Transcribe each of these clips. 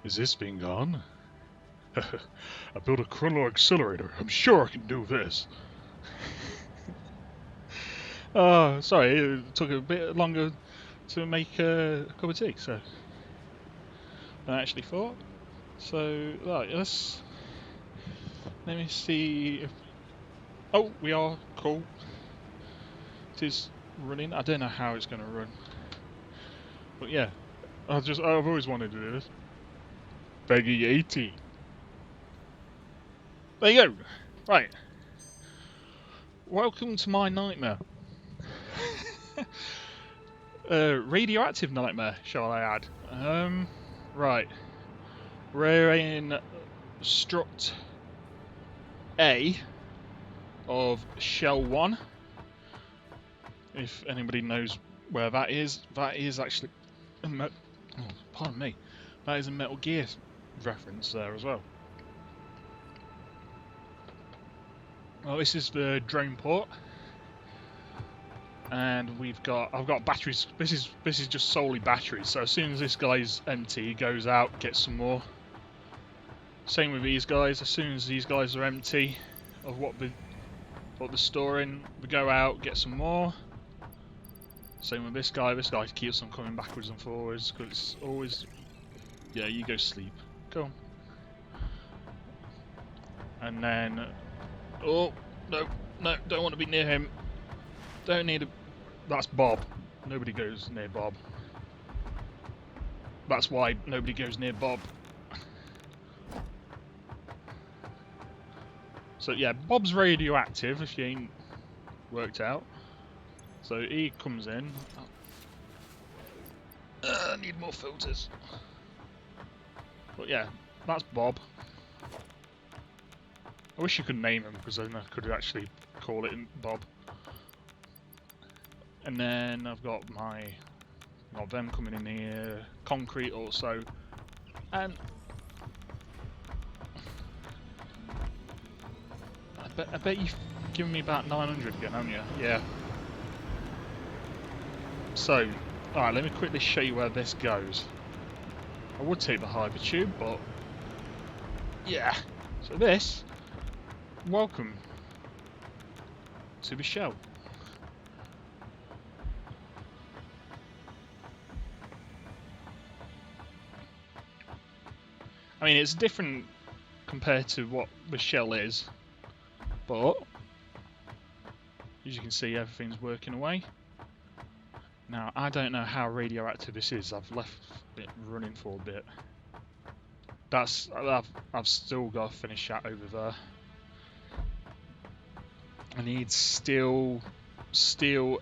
Is this being on? I built a chrono accelerator. I'm sure I can do this. Oh, sorry, it took a bit longer to make a cup of tea, so than I actually thought. So, right, let me see if... Oh, we are, cool. It is running. I don't know how it's going to run. But yeah, I've always wanted to do this. Peggy 18. There you go. Right. Welcome to my nightmare. Radioactive nightmare, shall I add? Right. We're in strut A of shell 1. If anybody knows where that is actually pardon me. That is a Metal Gear reference there as well. Well, this is the drone port, and I've got batteries. This is just solely batteries. So as soon as this guy's empty, he goes out, gets some more. Same with these guys. As soon as these guys are empty of what they're storing, we go out, get some more. Same with this guy. This guy keeps on coming backwards and forwards because it's always, yeah, you go sleep. Go on. And then, oh no, don't want to be near him. Don't need a. That's Bob. Nobody goes near Bob. That's why nobody goes near Bob. So yeah, Bob's radioactive if you ain't worked out. So he comes in. I need more filters. But yeah, that's Bob. I wish you could name him because then I could actually call it Bob. And then I've got them coming in here, concrete also, and I bet you've given me about 900 again, haven't you? Yeah. So, alright, let me quickly show you where this goes. I would take the hypertube, but yeah. So this, welcome to the shell. I mean, it's different compared to what the shell is, but as you can see, everything's working away. Now, I don't know how radioactive this is. I've left it running for a bit. I've still got to finish that over there. I need steel,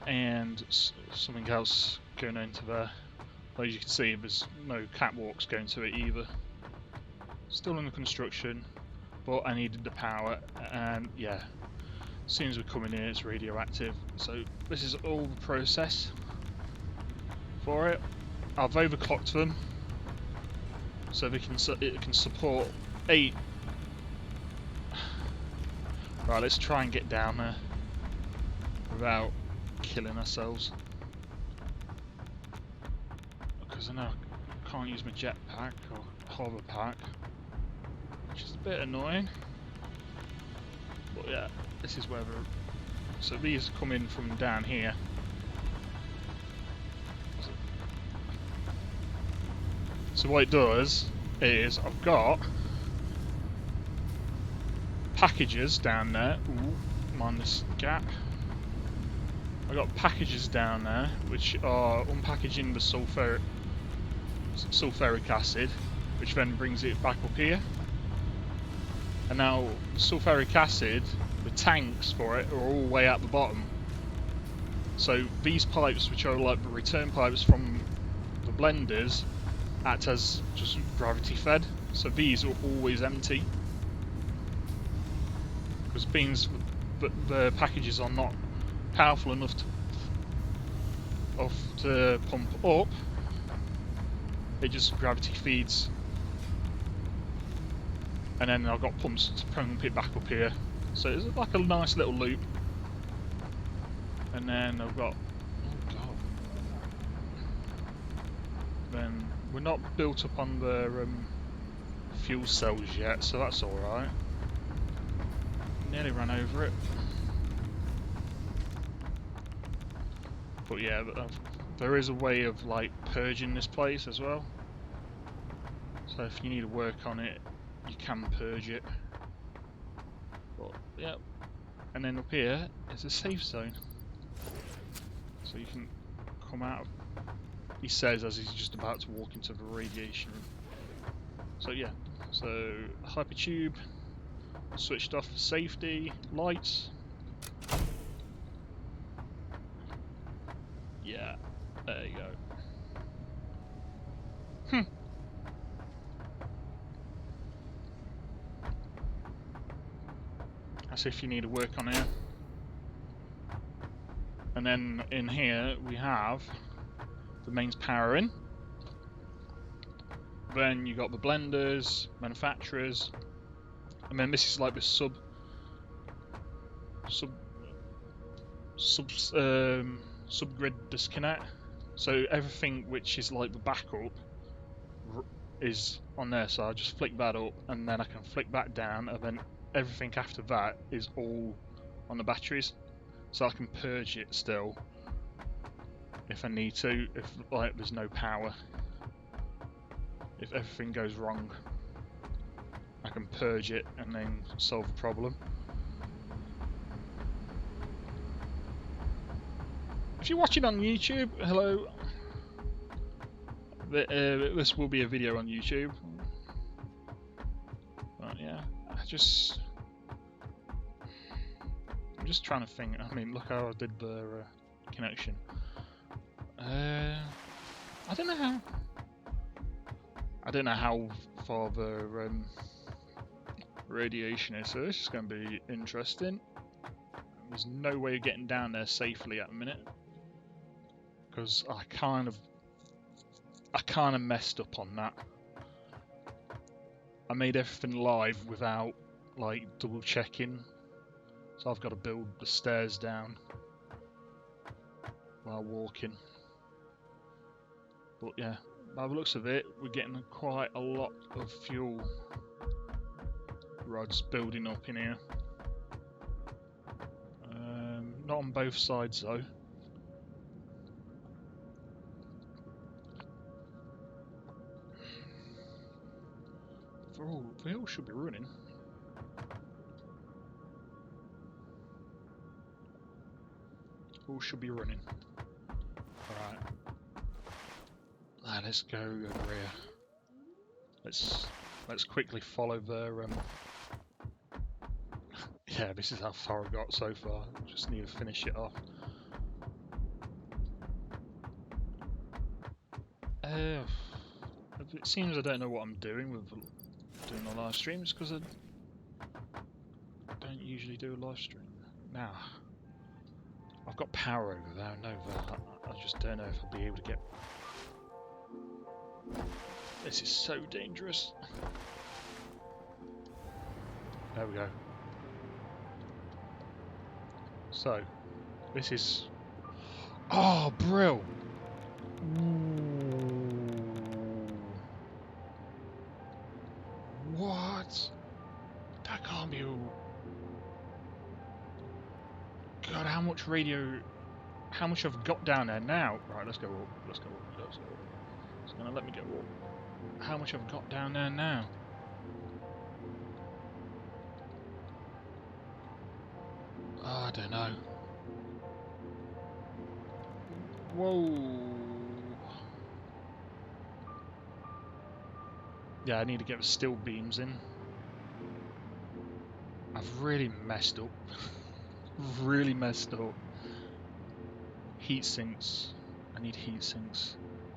and something else going into there. But as you can see, there's no catwalks going to it either. Still in the construction, but I needed the power, and yeah, as soon as we come in here, it's radioactive. So this is all the process for it. I've overclocked them, so it can support 8. Right, let's try and get down there without killing ourselves, because I know I can't use my jetpack or hover pack, which is a bit annoying. But yeah, this is where so these come in from down here. So what it does is I've got packages down there. Ooh, mind this gap. I've got packages down there which are unpackaging the sulfuric acid, which then brings it back up here. And now sulfuric acid, the tanks for it are all the way at the bottom. So these pipes, which are like the return pipes from the blenders, act as just gravity fed. So these are always empty, because beans the packages are not powerful enough to pump up. It just gravity feeds. And then I've got pumps to pump it back up here. So it's like a nice little loop. And then I've got, oh god. Then we're not built up on the fuel cells yet, so that's alright. Nearly ran over it. But yeah, there is a way of like purging this place as well. So if you need to work on it, you can purge it. But yeah, and then up here is a safe zone, so you can come out of, he says as he's just about to walk into the radiation room. So yeah, so hypertube switched off for safety, lights. Yeah, there you go. That's if you need to work on here. And then in here we have the mains powering. Then you got the blenders, manufacturers, and then this is like the subgrid disconnect. So everything which is like the backup is on there. So I just flick that up, and then I can flick that down, and then everything after that is all on the batteries. So I can purge it still if I need to, if like there's no power. If everything goes wrong, I can purge it and then solve the problem. If you're watching on YouTube, hello. This will be a video on YouTube. But yeah, I'm just trying to think. I mean, look how I did the connection. I don't know how far the radiation is, so this is going to be interesting. There's no way of getting down there safely at the minute, because I kind of messed up on that. I made everything live without like double checking, so I've got to build the stairs down while walking. But yeah, by the looks of it, we're getting quite a lot of fuel rods building up in here. Not on both sides though. They all should be running. All should be running. Alright. Let's go over here. Let's quickly follow their yeah, this is how far I got so far. Just need to finish it off. It seems I don't know what I'm doing with doing the live streams, because I don't usually do a live stream. Now, I've got power over there, I know that. I just don't know if I'll be able to get... This is so dangerous. There we go. So, this is... Oh, brill! What? That can't be all... God, how much radio... How much I've got down there now? Right, let's go up, let's go up, let's go up. It's gonna let me go up. How much I've got down there now? Oh, I don't know. Whoa. Yeah, I need to get the steel beams in. I've really messed up. Really messed up. Heat sinks. I need heat sinks.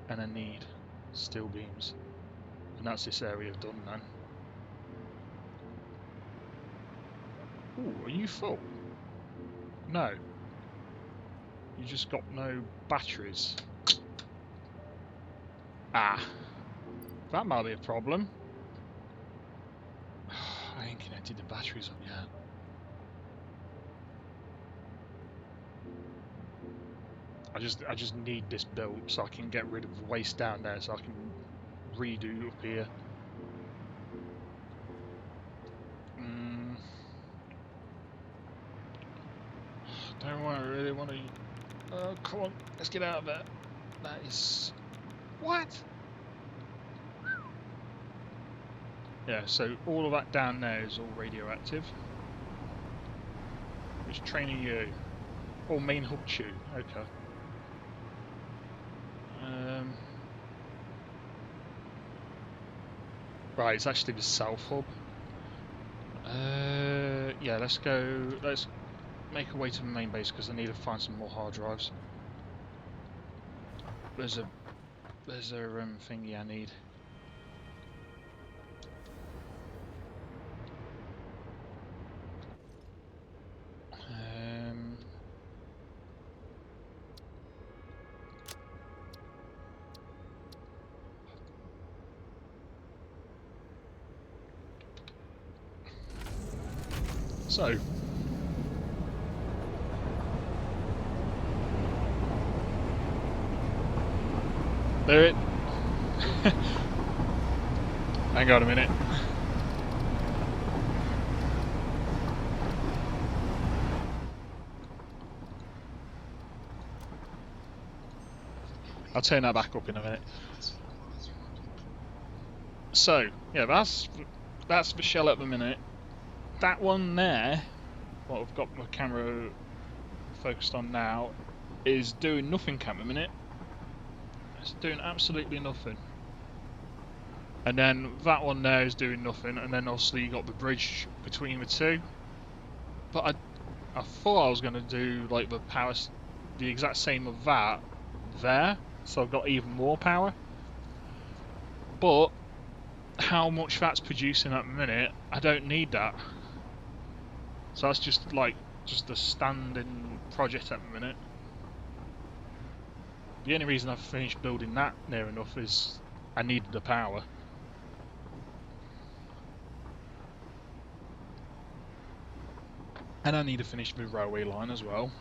And I need steel beams. And that's this area done then. Ooh, are you full? No. You just got no batteries. Ah. That might be a problem. I ain't connected the batteries up yet. I just need this built so I can get rid of the waste down there, so I can redo up here. Don't want to really want to. Oh, come on, let's get out of there. That is what? Yeah, so all of that down there is all radioactive. Which train are you? Oh, main hub tube. Okay. Right, it's actually the south hub. Yeah, let's go. Let's make our way to the main base because I need to find some more hard drives. There's a thingy I need. So. There it. Hang on a minute. I'll turn that back up in a minute. So, yeah, that's the shell at the minute. That one there, what I've got my camera focused on now, is doing nothing at the minute. It's doing absolutely nothing. And then that one there is doing nothing, and then obviously you got the bridge between the two. But I thought I was going to do like the power, the exact same of that there, so I've got even more power. But how much that's producing at the minute, I don't need that. So that's just like a standing project at the minute. The only reason I've finished building that near enough is I needed the power. And I need to finish the railway line as well.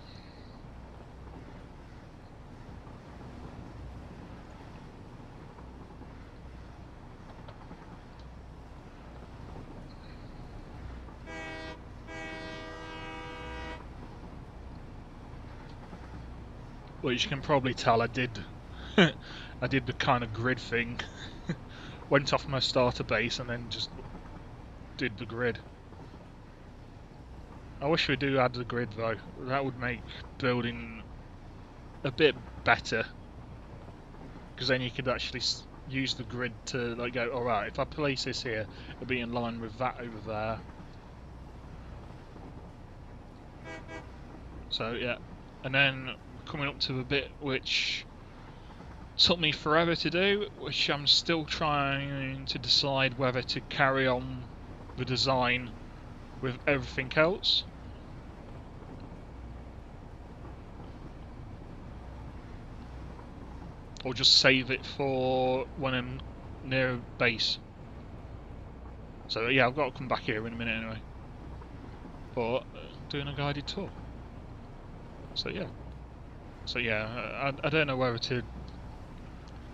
Well, you can probably tell I did I did the kind of grid thing. Went off my starter base and then just did the grid. I wish we do add the grid though. That would make building a bit better. Because then you could actually use the grid to like go, alright, if I place this here, it'll be in line with that over there. So yeah, and then coming up to the bit which took me forever to do, which I'm still trying to decide whether to carry on the design with everything else. Or just save it for when I'm near base. So yeah, I've got to come back here in a minute anyway. But doing a guided tour. So yeah. I don't know whether to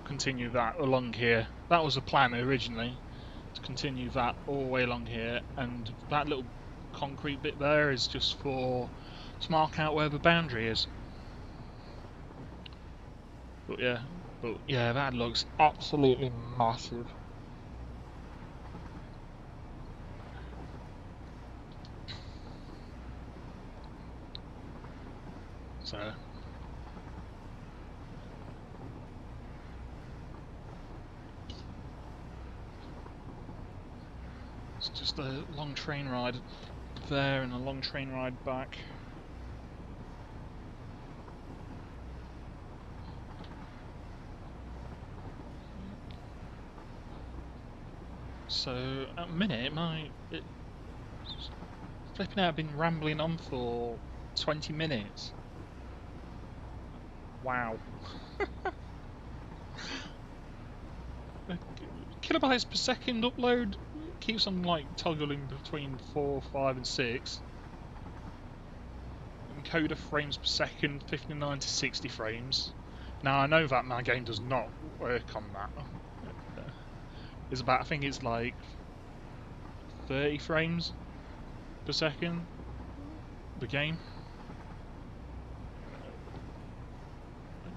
continue that along here. That was the plan originally, to continue that all the way along here, and that little concrete bit there is just to mark out where the boundary is. But yeah, that looks absolutely massive. So it's just a long train ride there and a long train ride back. So at a minute, flipping out, I've been rambling on for 20 minutes. Wow. Kilobytes per second upload keeps on like toggling between 4, 5 and 6. Encoder frames per second 59 to 60 frames. Now I know that my game does not work on that. It's about, I think it's like 30 frames per second, the game.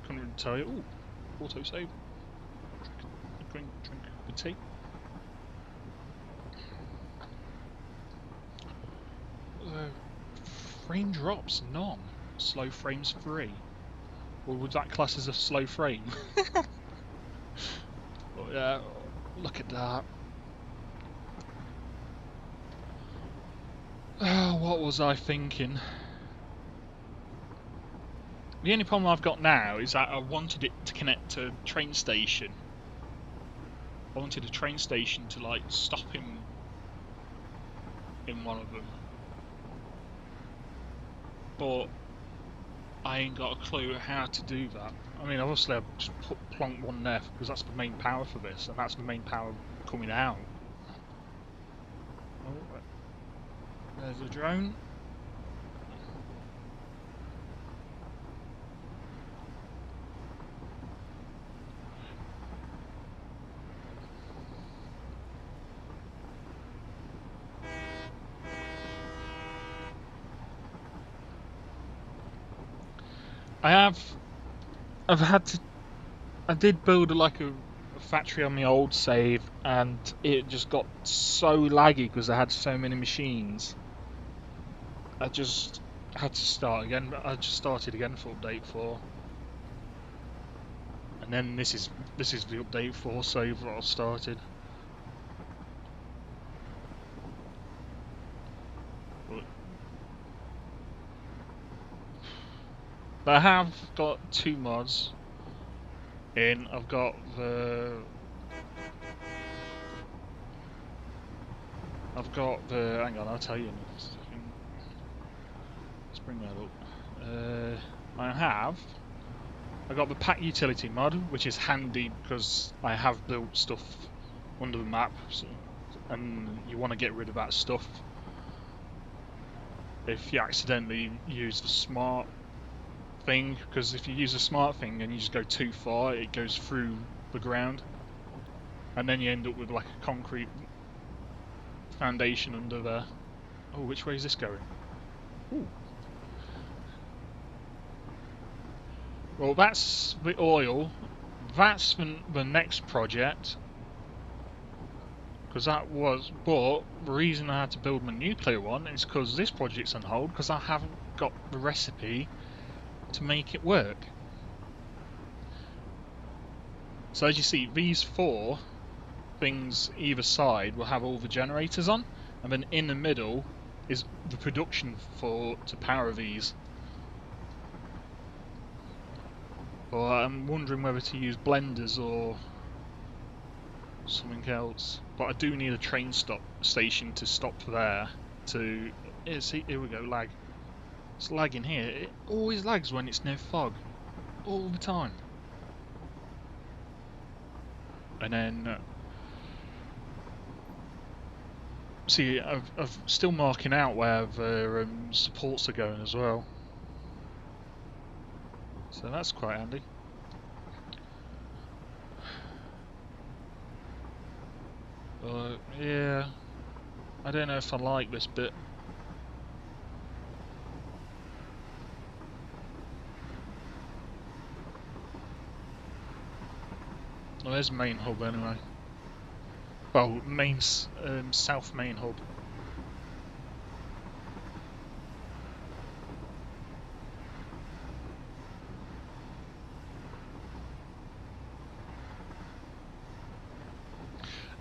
couldn't really tell you. Ooh, auto save. Drink the tea. Frame drops, none. Slow frames 3. Or would that class as a slow frame? Oh, yeah, look at that. Oh, what was I thinking? The only problem I've got now is that I wanted it to connect to a train station. I wanted a train station to like stop him in one of them. But I ain't got a clue how to do that. I mean, obviously I've just plonked one there because that's the main power for this, and that's the main power coming out. Oh, there's a drone. I did build like a factory on my old save, and it just got so laggy because I had so many machines. I just had to start again, but I just started again for update 4. And then this is the update 4 save that I started. But I have got 2 mods in. I've got the hang on, I'll tell you in a second. Let's bring that up. I got the pack utility mod, which is handy because I have built stuff under the map, so, and you want to get rid of that stuff if you accidentally use the smart thing, because if you use a smart thing and you just go too far, it goes through the ground, and then you end up with like a concrete foundation under there. Oh, which way is this going? Ooh. Well, that's the oil. That's the next project. Because that was... But the reason I had to build my nuclear one is because this project's on hold because I haven't got the recipe to make it work. So as you see, these 4 things either side will have all the generators on, and then in the middle is the production to power these. But I'm wondering whether to use blenders or something else. But I do need a train station to stop there. See, here we go, lag. It's lagging here. It always lags when it's no fog. All the time. And then... see, I'm still marking out where the supports are going as well. So that's quite handy. But yeah, I don't know if I like this bit. Well, there's main hub anyway. Well, south main hub.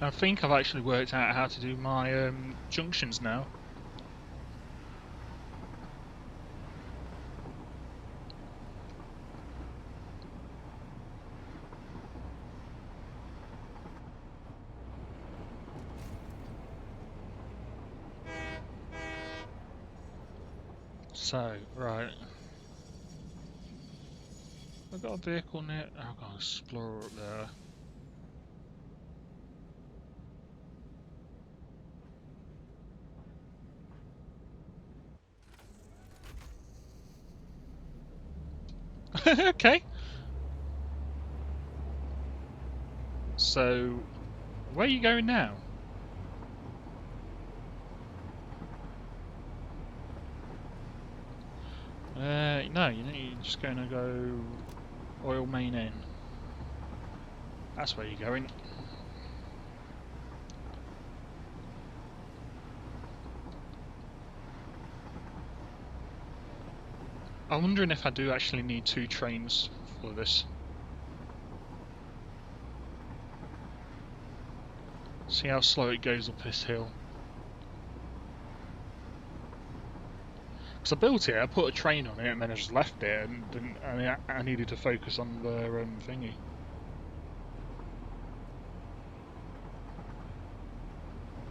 I think I've actually worked out how to do my junctions now. So, right. I've got a vehicle near... I've got an Explorer up there. Okay. So, where are you going now? No, you're just going to go Oil main in. That's where you're going. I'm wondering if I do actually need 2 trains for this. See how slow it goes up this hill. Because I built it, I put a train on it, and then I just left it, and didn't, I needed to focus on the thingy.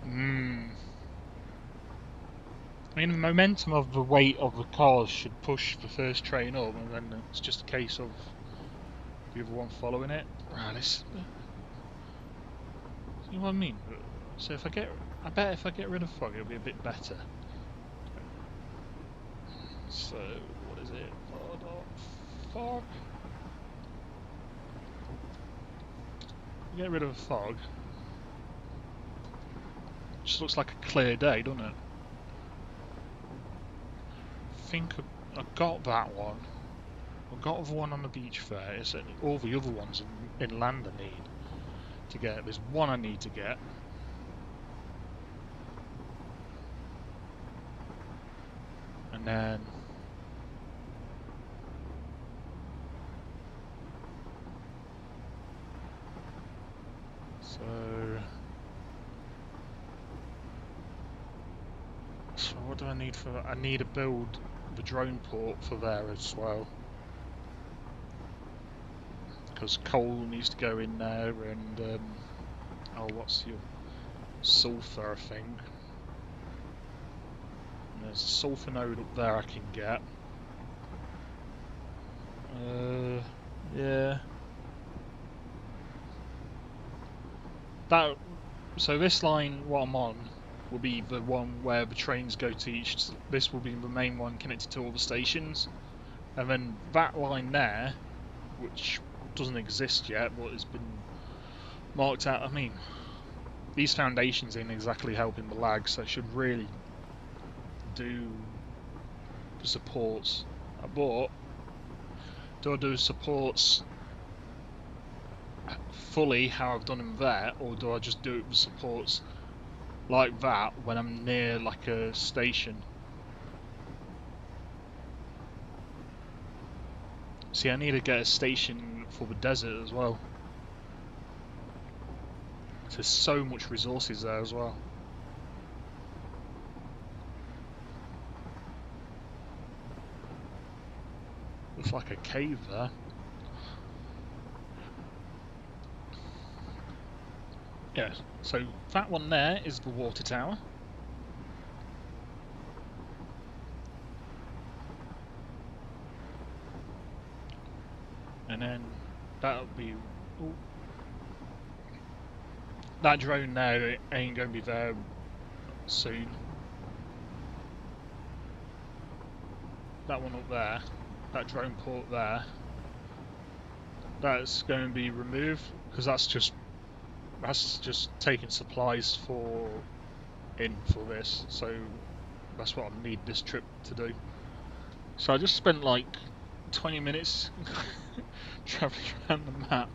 I mean, the momentum of the weight of the cars should push the first train up, and then it's just a case of the other one following it. Right, let's... See what I mean? So if I bet if I get rid of fog, it'll be a bit better. So, what is it? Fog. Get rid of the fog. Just looks like a clear day, doesn't it? I think I got that one. I got the one on the beach fair. It's all the other ones in land I need to get. There's one I need to get. And then... So what do I need for that? I need to build the drone port for there as well. Because coal needs to go in there, and oh, what's your sulphur, I think. And there's a sulphur node up there I can get. Yeah. So this line, what I'm on, will be the one where the trains go to each. This will be the main one connected to all the stations, and then that line there, which doesn't exist yet, but has been marked out. I mean, these foundations ain't exactly helping the lag, so I should really do the supports. But do I do supports fully how I've done them there, or do I just do it with supports like that when I'm near like a station? See, I need to get a station for the desert as well. There's so much resources there as well. Looks like a cave there. Yeah, so that one there is the water tower. And then that'll be... Ooh. That drone there ain't going to be there soon. That one up there, that drone port there, that's going to be removed, because that's just taking supplies for this, so that's what I need this trip to do. So I just spent like 20 minutes travelling around the map.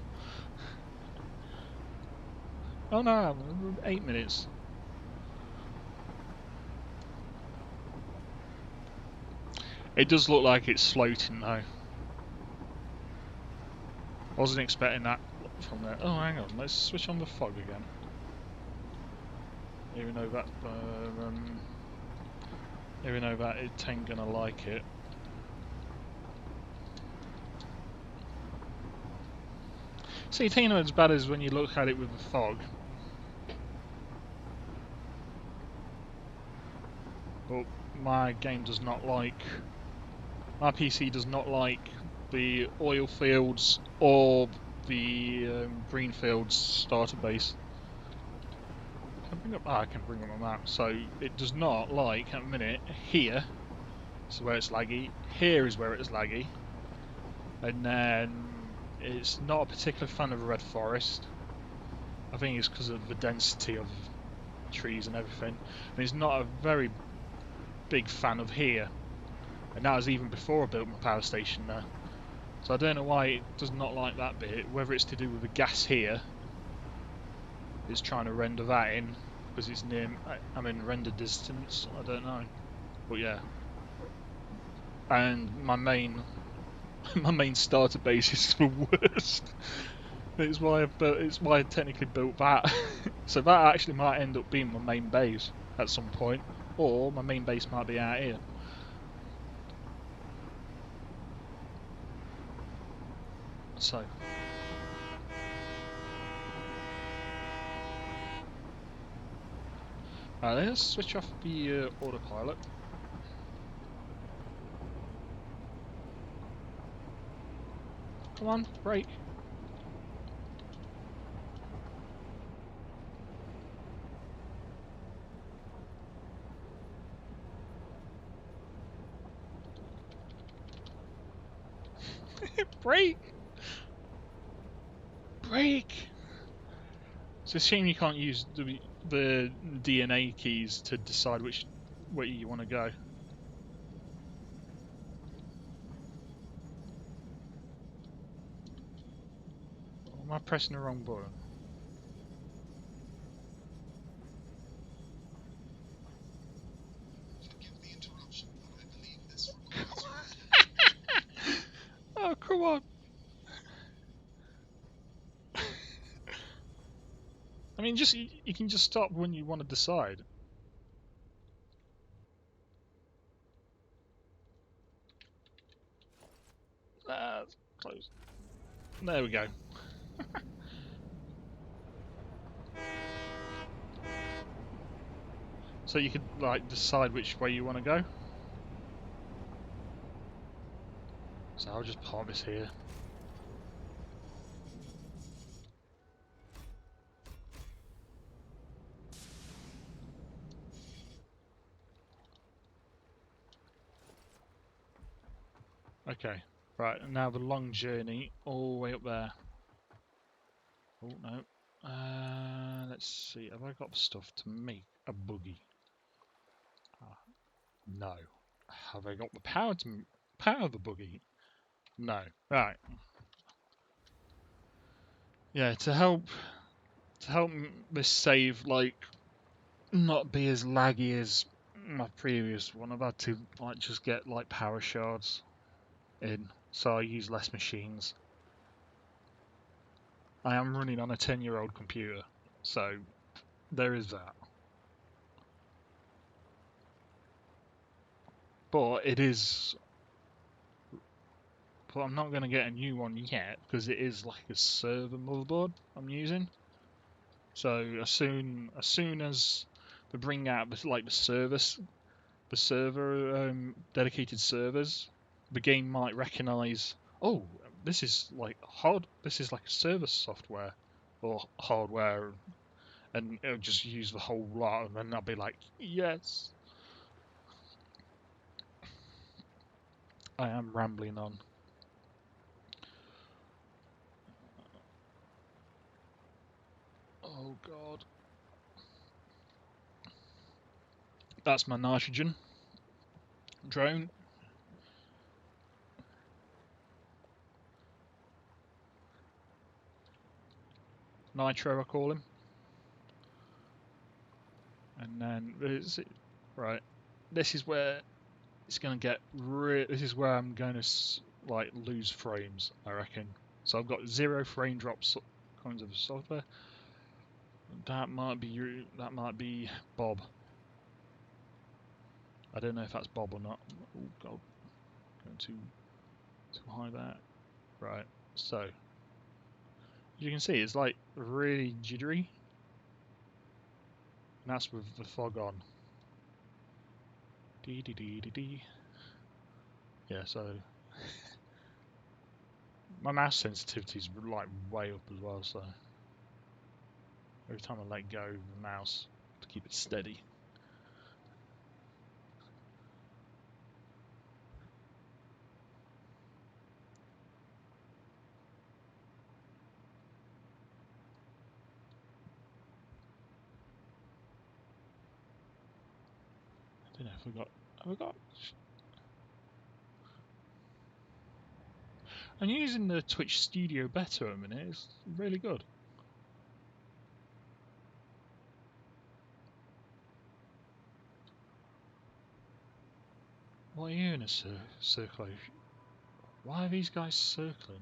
Oh no, 8 minutes. It does look like it's floating though. I wasn't expecting that from there. Oh, hang on, let's switch on the fog again. Even though that it ain't gonna like it. See, it ain't as bad as when you look at it with the fog. But my game does not like... My PC does not like the oil fields or the green fields starter base. Can I bring up? I can bring up my map. So it does not like, at the minute, here is where it's laggy, here is where it's laggy, and then it's not a particular fan of a red forest. I think it's because of the density of trees and everything. And it's not a very big fan of here. And that was even before I built my power station there. So I don't know why it does not like that bit, whether it's to do with the gas here. It's trying to render that in, because it's near, I'm in render distance, I don't know. But yeah. And my main my main starter base is the worst. It's why I technically built that. So that actually might end up being my main base at some point. Or my main base might be out here. So let's switch off the autopilot. Come on, brake. Brake! Brake! It's a shame you can't use the DNA keys to decide which way you want to go. Or am I pressing the wrong button? Oh, come on! I mean, just you can just stop when you want to decide. Close. There we go. So you could like decide which way you want to go. So I'll just park this here. Okay, right, and now the long journey all the way up there. Oh no. Let's see, have I got stuff to make a buggy? No. Have I got the power to power the buggy? No. Right. Yeah, to help this save like not be as laggy as my previous one, I've had to like just get like power shards in, so I use less machines. I am running on a 10-year-old computer, so there is that. But it is, but I'm not going to get a new one yet because it is like a server motherboard I'm using. So as soon as they bring out like the server dedicated servers, the game might recognize, oh, this is like this is like a server software or hardware, and it'll just use the whole lot, and then I'll be like, yes. I am rambling on. Oh god. That's my nitrogen drone. Nitro, I call him. And then right. This is where it's going to get. This is where I'm going to like lose frames, I reckon. So I've got 0 frame drops kinds of software. That might be you. That might be Bob. I don't know if that's Bob or not. Oh god, going too high there. Right. So you can see it's like really jittery. And that's with the fog on. Dee dee dee dee dee. Yeah, so my mouse sensitivity is like way up as well, so every time I let go of the mouse to keep it steady. I don't know if have I got I'm using the Twitch Studio Beta at the minute. It's really good. Why are you in a circle? Why are these guys circling?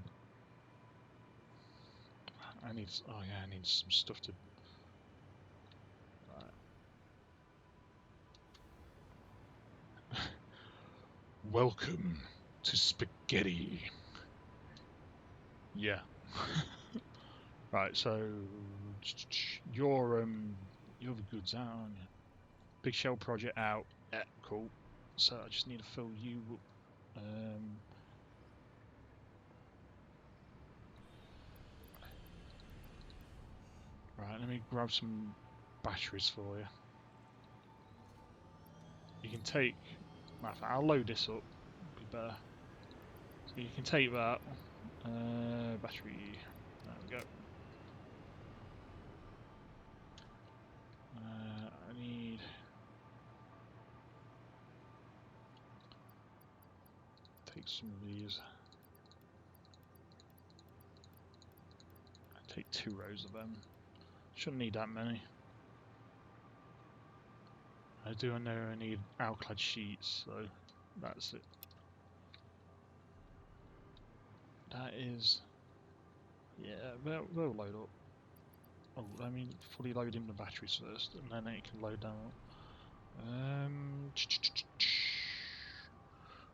I need. Oh yeah, I need some stuff to. Welcome to spaghetti. Yeah. Right. So you're the goods out, aren't you? Big Shell project out. Yeah. Cool. So I just need to fill you up. Right, let me grab some batteries for you. You can take... I'll load this up, it'll be better. So you can take that. Battery. There we go. I need... Take some of these. Take 2 rows of them. Shouldn't need that many. I know I need alclad sheets, so that's it. That is... Yeah, they'll load up. Oh, let me fully load in the batteries first, and then it can load down.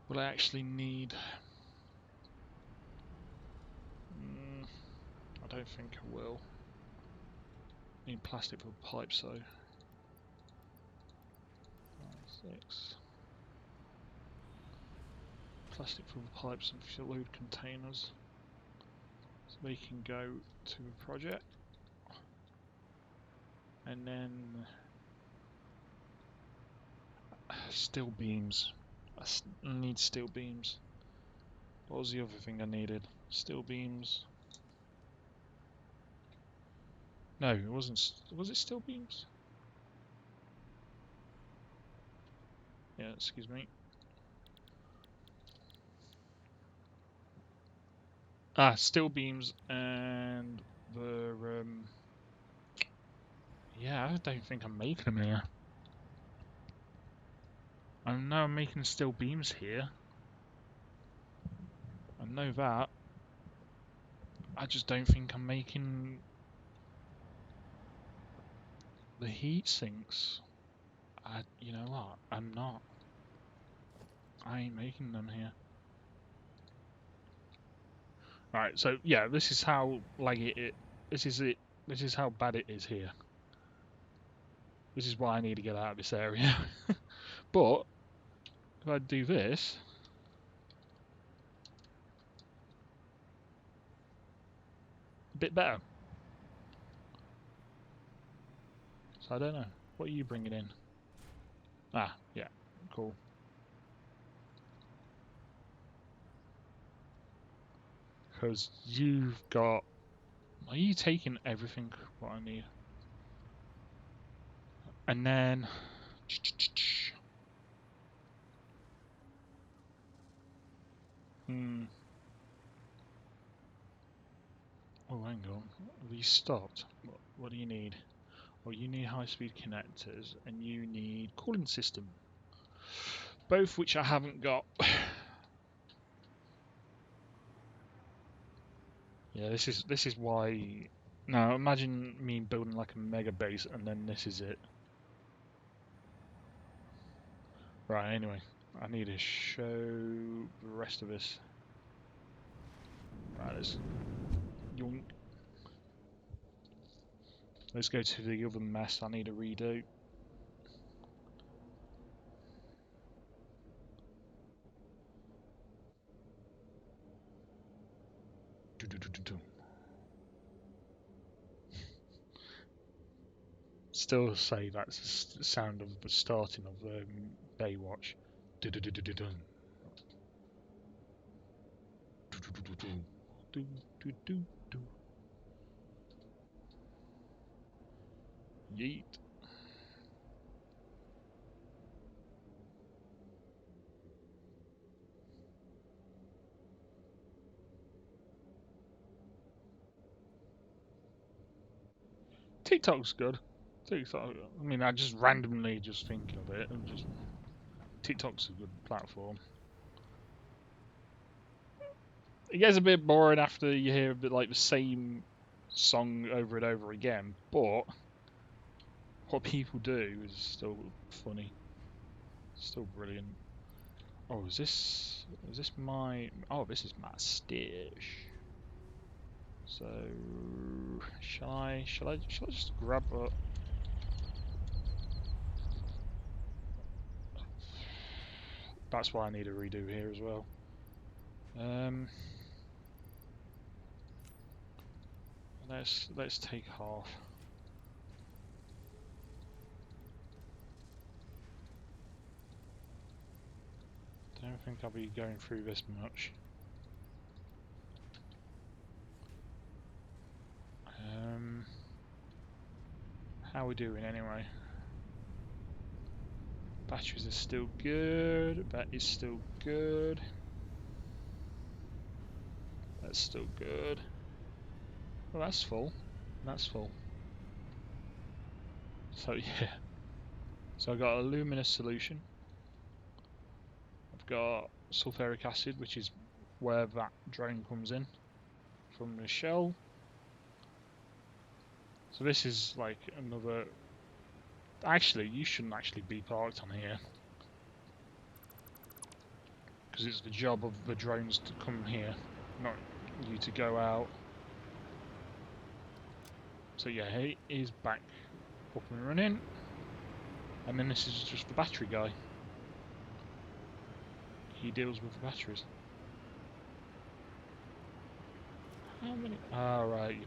Will I actually need... I don't think I will. Need plastic for pipes though. 6. Plastic for the pipes and fuel load containers. So they can go to the project. And then steel beams. I need steel beams. What was the other thing I needed? Steel beams. No, it wasn't. Was it steel beams? Yeah, excuse me. Steel beams and the yeah, I don't think I'm making them here. I know I'm making steel beams here. I know that. I just don't think I'm making the heat sinks. You know what? I'm not. I ain't making them here. Right, so yeah, this is how laggy it. This is it. This is how bad it is here. This is why I need to get out of this area. But if I do this, a bit better. So I don't know. What are you bringing in? Yeah, cool. Because you've got... Are you taking everything what I need? And then... Oh, hang on. Have you stopped? What do you need? Well, you need high-speed connectors, and you need cooling system. Both which I haven't got. Yeah, this is why... Now, imagine me building like a mega base, and then this is it. Right, anyway. I need to show the rest of this. Right, let's go to the other mess I need to redo. Still say that's the sound of the starting of Baywatch. Yeet. TikTok's good. TikTok. I mean, I just randomly just thinking of it, and just TikTok's a good platform. It gets a bit boring after you hear a bit like the same song over and over again, but what people do is still funny, still brilliant. Oh, is this my? Oh, this is my stash. So shall I just grab a? That's why I need a redo here as well. Let's take half. Don't think I'll be going through this much. How are we doing anyway? Batteries are still good. That is still good. That's still good. Well, that's full. That's full. So yeah. So I've got a luminous solution. I've got sulfuric acid, which is where that drone comes in from the shell. So this is like another. Actually, you shouldn't actually be parked on here, because it's the job of the drones to come here, not you to go out. So yeah, he is back up and running. And then this is just the battery guy. He deals with the batteries. How many? Ah, right.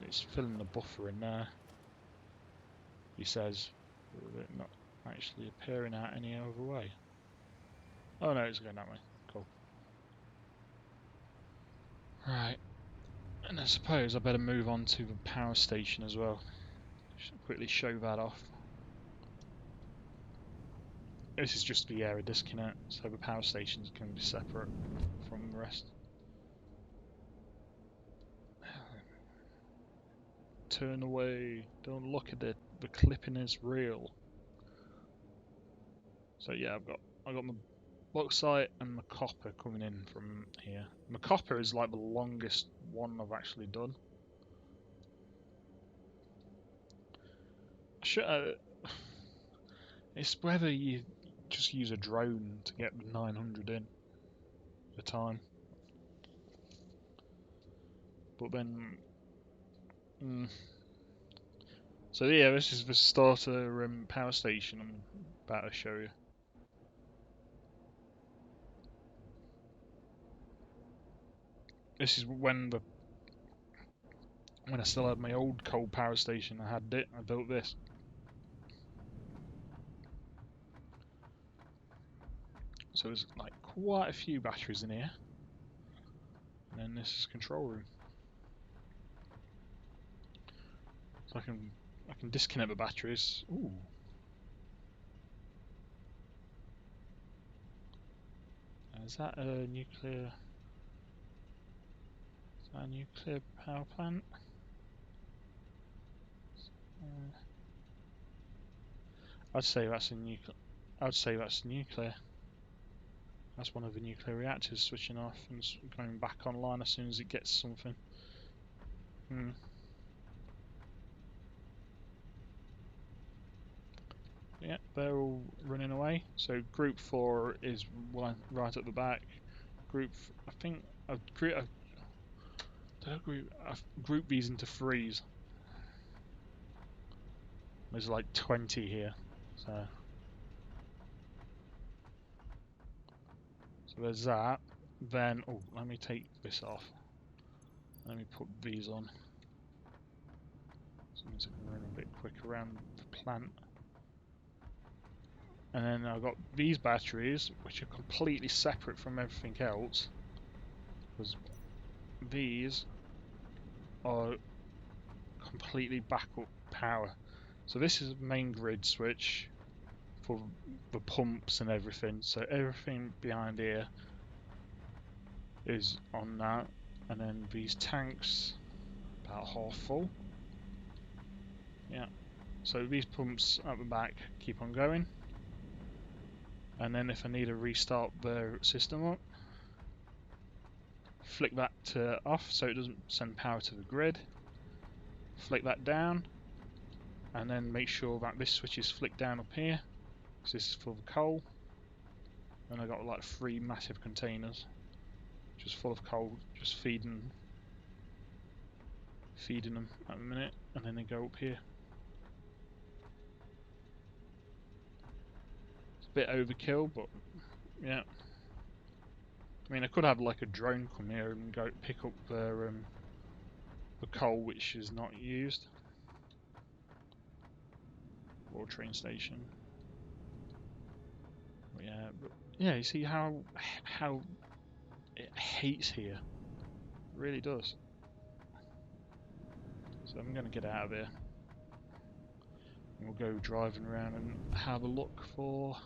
It's filling the buffer in there. He says, with it not actually appearing out any other way. Oh no, it's going that way. Cool. Right. And I suppose I better move on to the power station as well. Just quickly show that off. This is just the area disconnect, so the power stations can be separate from the rest. Turn away, don't look at it, the clipping is real. So yeah, I've got my bauxite and my copper coming in from here. My copper is like the longest one I've actually done. It's whether you just use a drone to get the 900 in at a time. But then, so yeah, this is the starter power station I'm about to show you. This is when I still had my old coal power station. I built this. So there's like quite a few batteries in here. And then this is control room. So I can disconnect the batteries. Ooh. Is that a nuclear? Is that a nuclear power plant? I'd say that's a nuclear. I'd say that's nuclear. That's one of the nuclear reactors switching off and going back online as soon as it gets something. Yeah, they're all running away. So group 4 is one right at the back. I think I've grouped these into threes. There's like 20 here, so there's that. Then let me take this off. Let me put these on. So it means I can run a bit quick around the plant. And then I've got these batteries, which are completely separate from everything else, because these are completely backup power. So this is the main grid switch for the pumps and everything. So everything behind here is on that. And then these tanks, about half full. Yeah. So these pumps at the back keep on going. And then if I need to restart the system up, flick that to off so it doesn't send power to the grid. Flick that down, and then make sure that this switch is flicked down up here, because this is for the coal. And I got like 3 massive containers, just full of coal, just feeding them at the minute, and then they go up here. It's a bit overkill, but yeah. I mean, I could have like a drone come here and go pick up the coal which is not used, or train station. But yeah, you see how it hates here. It really does. So I'm gonna get out of here. And we'll go driving around and have a look for.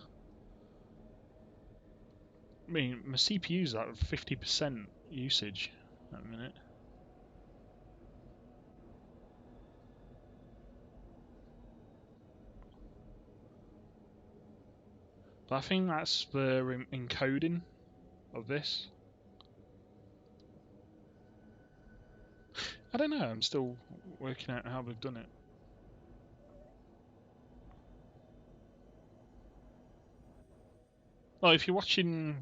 I mean, my CPU's at 50% usage at the minute. But I think that's the encoding of this. I don't know, I'm still working out how they've done it. Well, if you're watching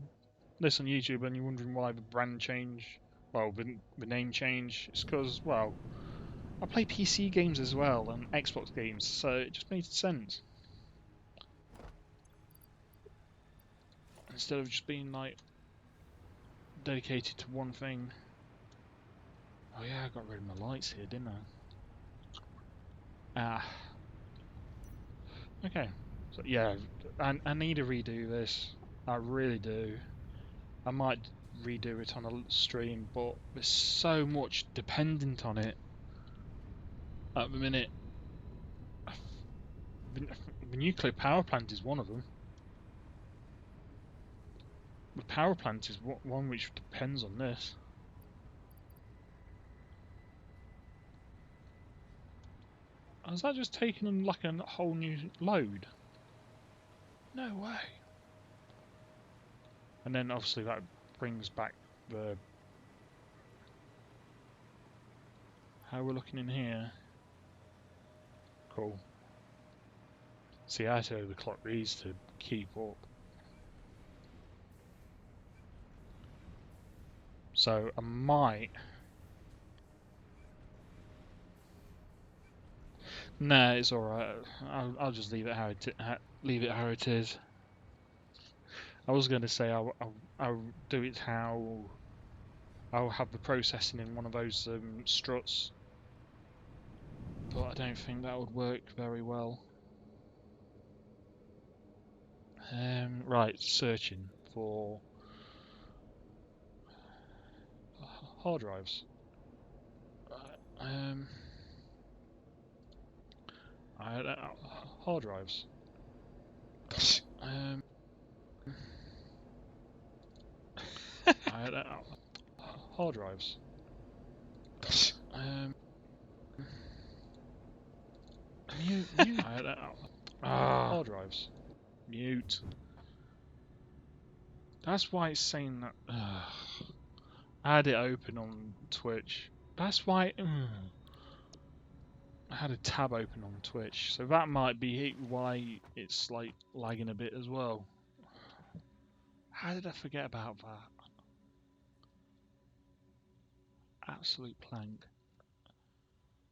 this on YouTube and you're wondering why the brand change, well, the name change, it's because, well, I play PC games as well and Xbox games, so it just made sense. Instead of just being like dedicated to one thing. Oh yeah, I got rid of my lights here, didn't I? Ah. Okay. So yeah, I need to redo this. I really do. I might redo it on a stream, but there's so much dependent on it at the minute. The nuclear power plant is one of them. The power plant is one which depends on this. Has that just taken them like a whole new load? No way. And then obviously that brings back the how we're looking in here. Cool. See, I had to overclock these to keep up. So I might. Nah, it's all right. I'll just leave it how it is. I was going to say I'll do it how I'll have the processing in one of those struts, but I don't think that would work very well. Right, searching for hard drives. Hard drives. Hard drives. Mute. Hard drives. Mute. That's why it's saying that. I had it open on Twitch. That's why. I had a tab open on Twitch, so that might be why it's like lagging a bit as well. How did I forget about that? Absolute plank.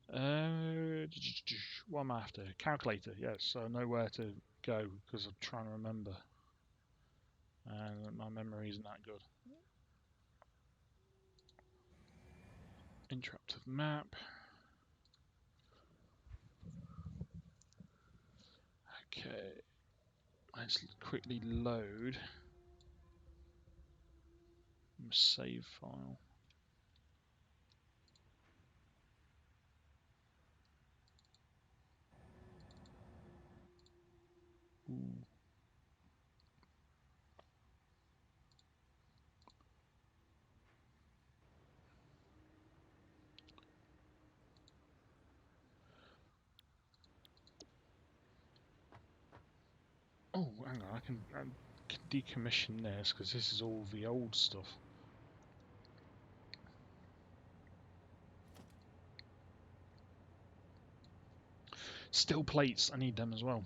What am I after? Calculator, yes, so I know where to go because I'm trying to remember. And my memory isn't that good. Interactive map. Okay, let's quickly load save file. Ooh. Oh, hang on, I can decommission this because this is all the old stuff. Steel plates, I need them as well.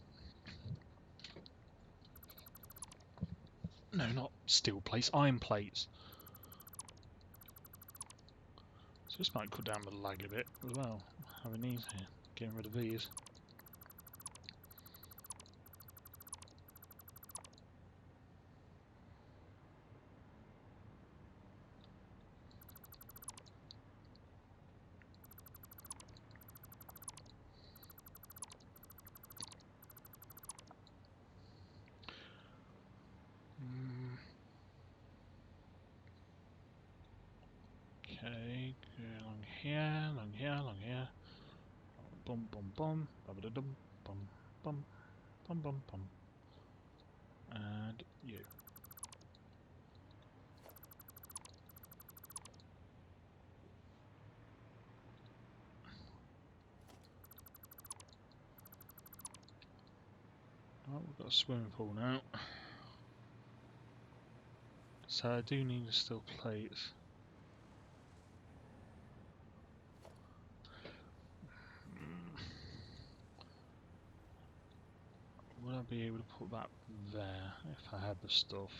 No, not steel plates, iron plates. So this might cut down the lag a bit as well, having these here, getting rid of these. Okay, go along here, along here, along here. Bum bum bum, ba dum bum bum bum bum bum. And you. Oh, we've got a swimming pool now. So I do need the steel plates. Would I be able to put that there if I had the stuff?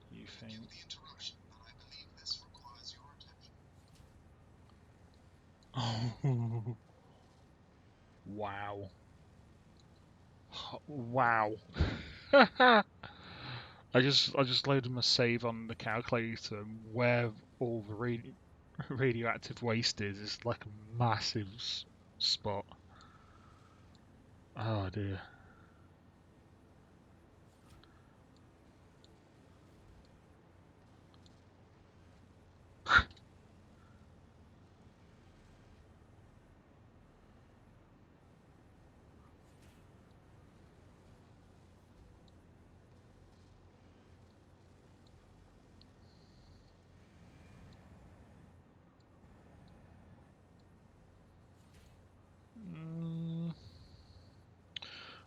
Do you think? Oh, wow. Wow. I just loaded my save on the calculator and where all the radioactive waste is like a massive spot. Oh dear.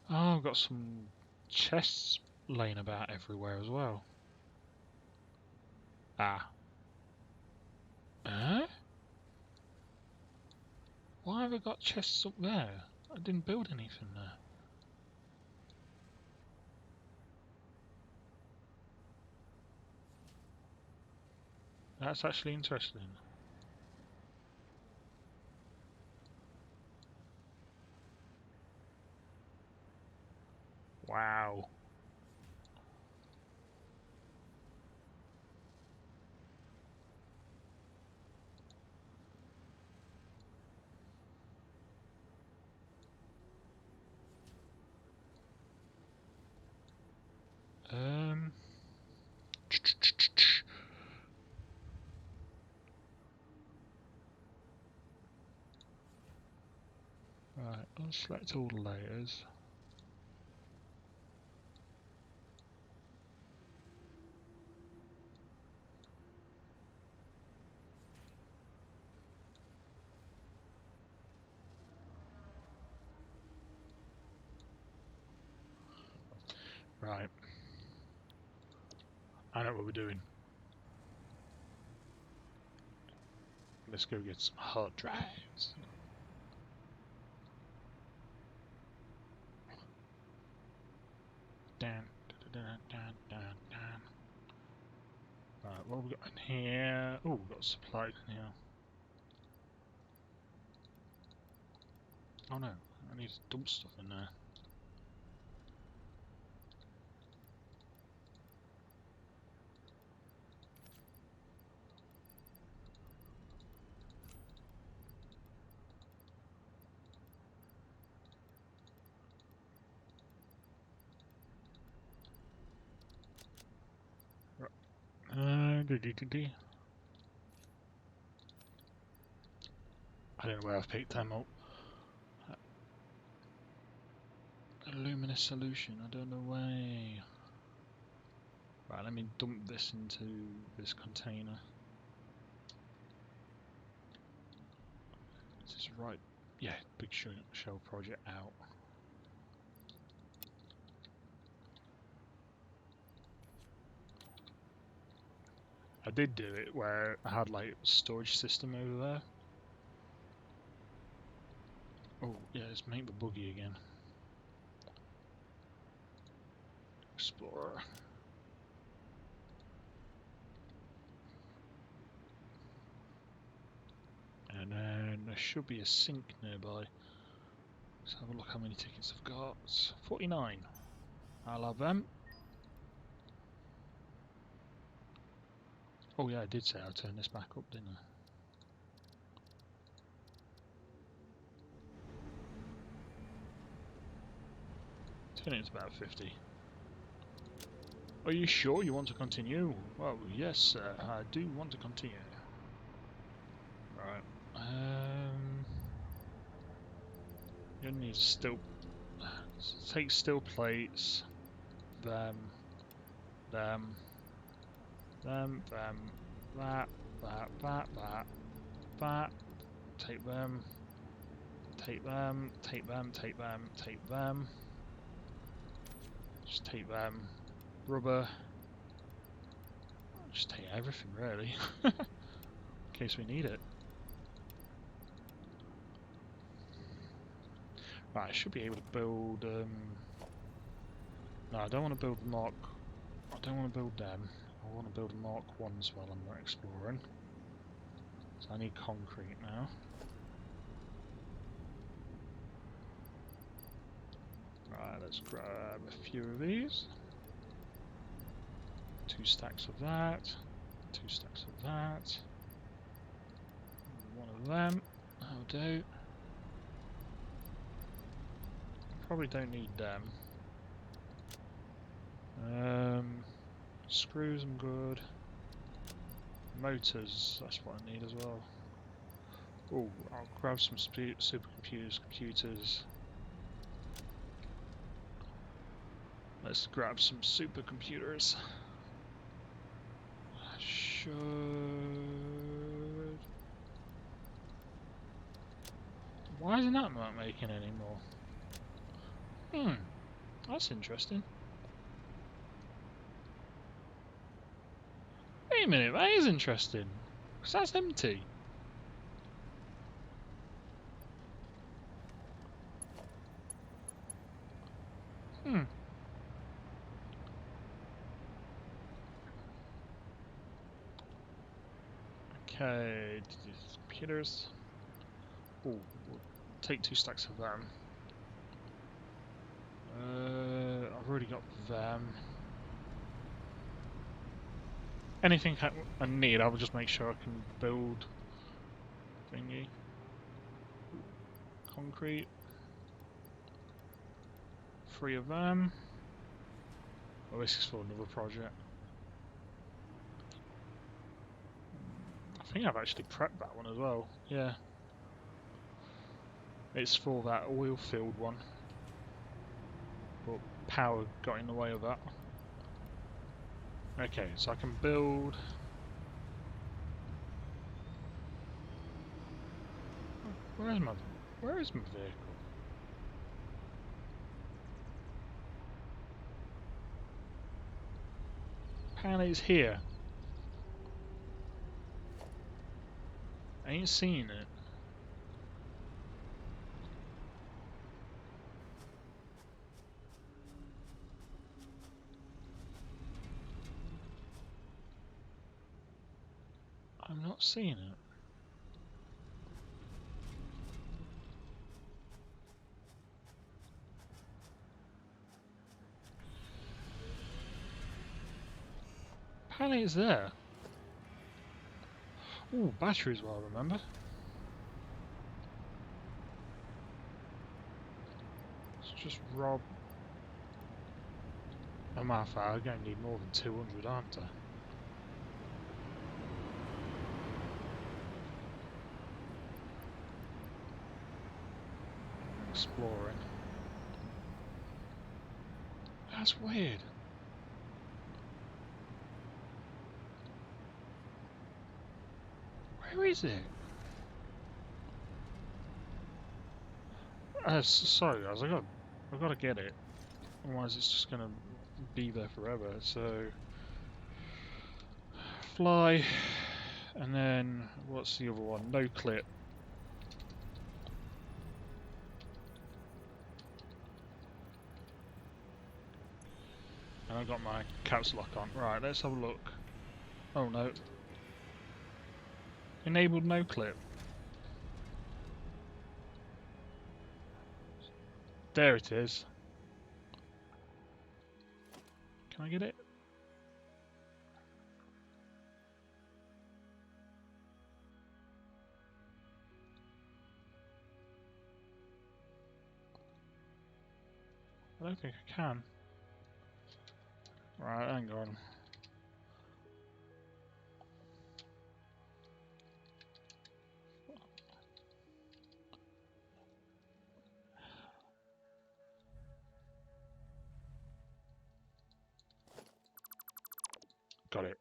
Oh, I've got some chests laying about everywhere as well. Ah. Eh? Why have I got chests up there? I didn't build anything there. That's actually interesting. Wow. Um. Right, I'll select all the layers. Right. I know what we're doing. Let's go get some hard drives. Dan, dan, dan, dan, dan. Right, what have we got in here? Oh, we've got supplies in here. Oh no, I need to dump stuff in there. Right. I don't know where I've picked them up. A luminous solution, I don't know why. Right, let me dump this into this container. This is right. Yeah, big shell project out. I did do it where I had like a storage system over there. Oh yeah, let's make the buggy again. Explorer. And then there should be a sink nearby. Let's have a look how many tickets I've got. 49. I'll have them. Oh yeah, I did say I'll turn this back up, didn't I? Turn it to about 50. Are you sure you want to continue? Well, yes, sir, I do want to continue. Right. You need still. Take steel plates. Them. That. Take them. Take them. Take them. Take them. Take them. Just take them. Rubber. Just take everything, really. In case we need it. Right, I should be able to build... No, I don't want to build Mark... I don't want to build them. I want to build Mark 1s while I'm exploring. So I need concrete now. Right, let's grab a few of these. 2 stacks of that. 2 stacks of that. 1 of them. That'll do. Probably don't need them. Screws, I'm good. Motors, that's what I need as well. Oh, I'll grab some computers. Let's grab some supercomputers. Should... Why isn't that not making any more? That's interesting. Wait a minute, that is interesting. Because that's empty. Okay, computers. Oh, we'll take 2 stacks of them. I've already got them. Anything I need, I will just make sure I can build thingy. Concrete. 3 of them. Oh, this is for another project. I think I've actually prepped that one as well. Yeah. It's for that oil field one. But power got in the way of that. Okay, so I can build... Where is my vehicle? Apparently it's here. I ain't seen it. I'm not seeing it. Apparently it's there. Ooh, batteries, well, I remember. Let's just rob... I'm going to need more than 200, aren't I? Exploring. That's weird. Where is it? Sorry guys, I've got to get it. Otherwise it's just going to be there forever, so... fly, and then what's the other one? No clip. And I've got my caps lock on. Right, let's have a look. Oh no. Enabled no clip. There it is. Can I get it? I don't think I can. Right, hang on. Got it.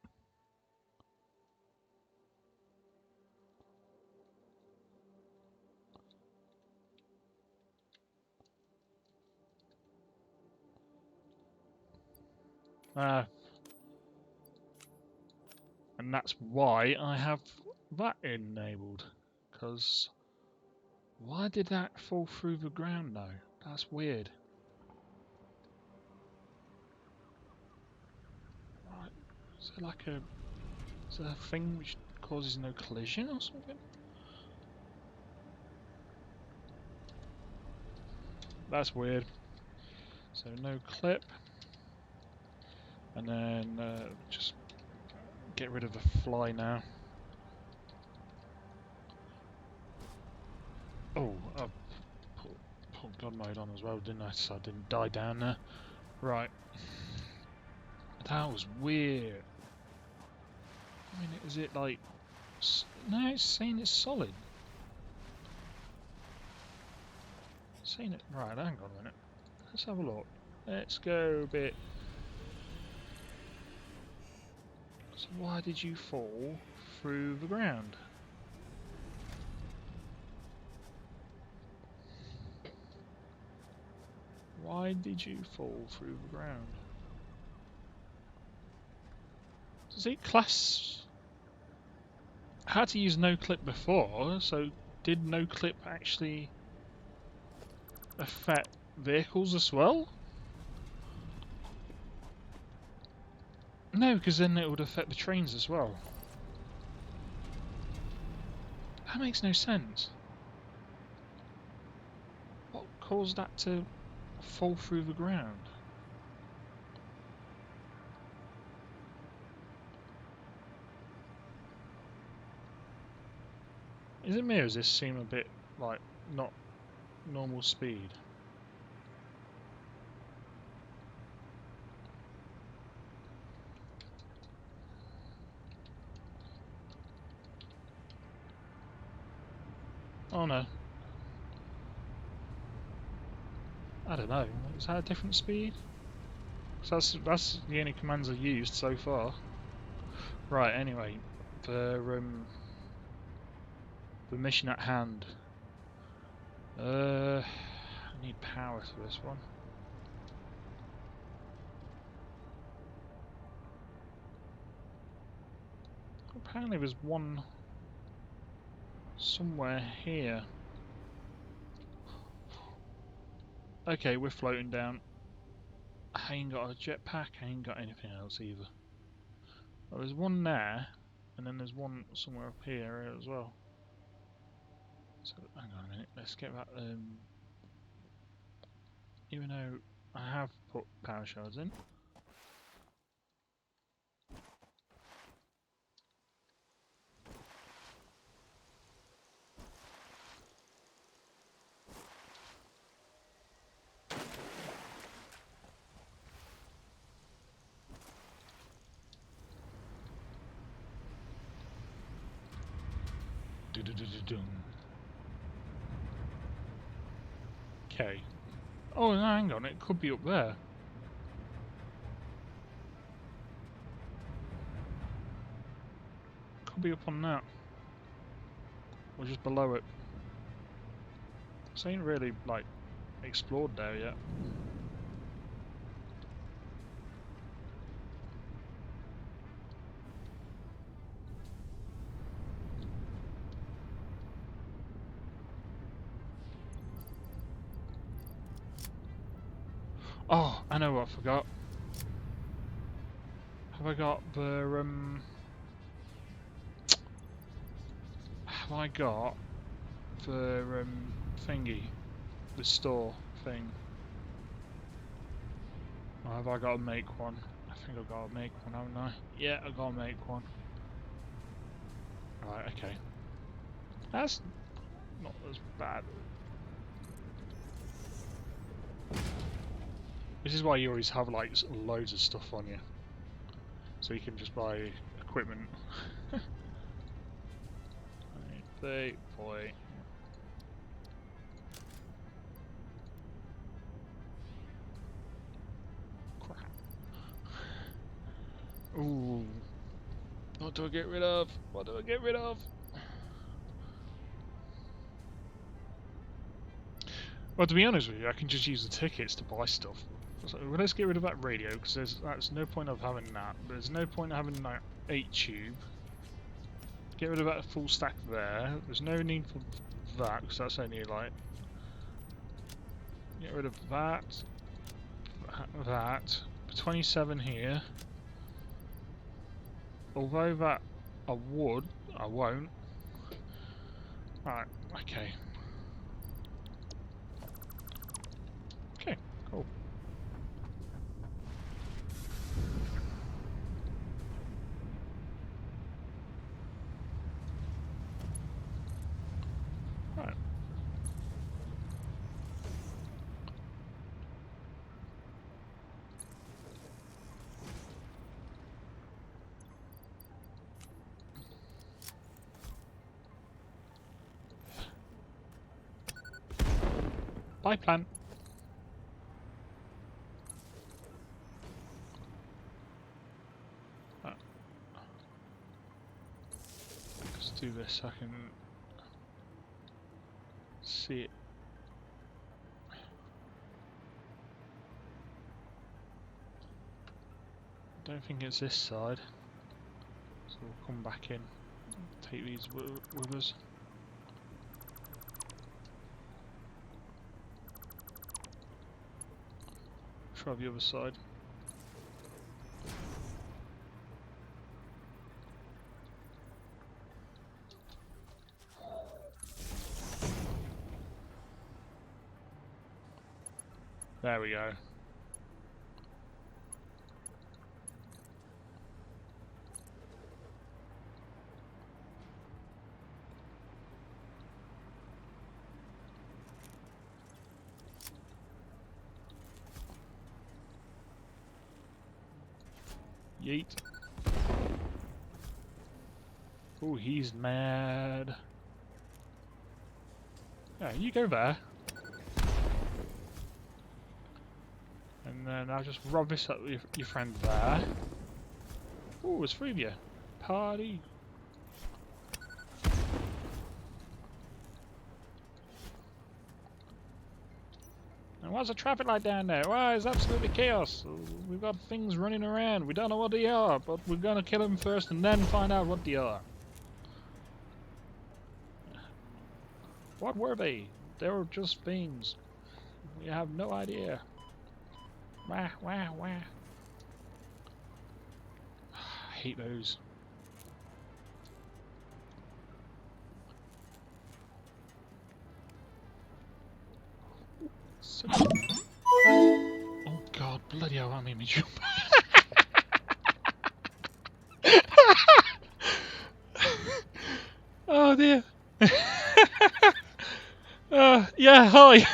And that's why I have that enabled. Because why did that fall through the ground though? That's weird. Right. Is there like a... Is there a thing which causes no collision or something? That's weird. So no clip. And then just get rid of the fly now. Oh, I put God mode on as well, didn't I? So I didn't die down there. Right. That was weird. I mean, is it like... No, it's saying it's solid. It's saying it... Right, hang on a minute. Let's have a look. Let's go a bit... So why did you fall through the ground? Why did you fall through the ground? Does it class... I had to use no clip before, so did no clip actually affect vehicles as well? No, because then it would affect the trains as well. That makes no sense. What caused that to fall through the ground? Is it me or does this seem a bit like not normal speed? Oh no. I don't know. Is that a different speed? So that's the only commands I've used so far. Right, anyway. The mission at hand. I need power for this one. Apparently there's one somewhere here. Okay, we're floating down. I ain't got a jetpack, I ain't got anything else either. Well, there's one there, and then there's one somewhere up here as well. So, hang on a minute, let's get that, even though I have put power shards in. Okay. Oh, no, hang on, it could be up there. Could be up on that. Or just below it. This ain't really, like, explored there yet. Oh, I know what I forgot. Have I got the Have I got the thingy, the store thing? Or have I got to make one? I think I've got to make one, haven't I? Yeah, I've got to make one. Right, okay. That's not as bad. This is why you always have like loads of stuff on you, so you can just buy equipment. Right, boy. Crap. Ooh. What do I get rid of? What do I get rid of? Well, to be honest with you, I can just use the tickets to buy stuff. So, well, let's get rid of that radio, because that's no point of having that. There's no point of having that 8 tube. Get rid of that full stack there. There's no need for that, because that's only like... Get rid of that. That. 27 here. Although that I would, I won't. Right, okay. Okay, cool. Right. Bye, plan. Right. Let's do this so I can see it. Don't think it's this side, so we'll come back in, take these with us. Try the other side. There we go. Yeet. Oh, he's mad. Yeah, you go there. And then I'll just rob this up with your friend there. Oh, it's 3 of you. Party. And what's the traffic light down there? Well, it's absolutely chaos. We've got things running around. We don't know what they are, but we're gonna kill them first and then find out what they are. What were they? They were just things. We have no idea. Wah, wah, wah. I hate those. So oh god, bloody hell, that made me jump. Oh dear. Yeah, hi.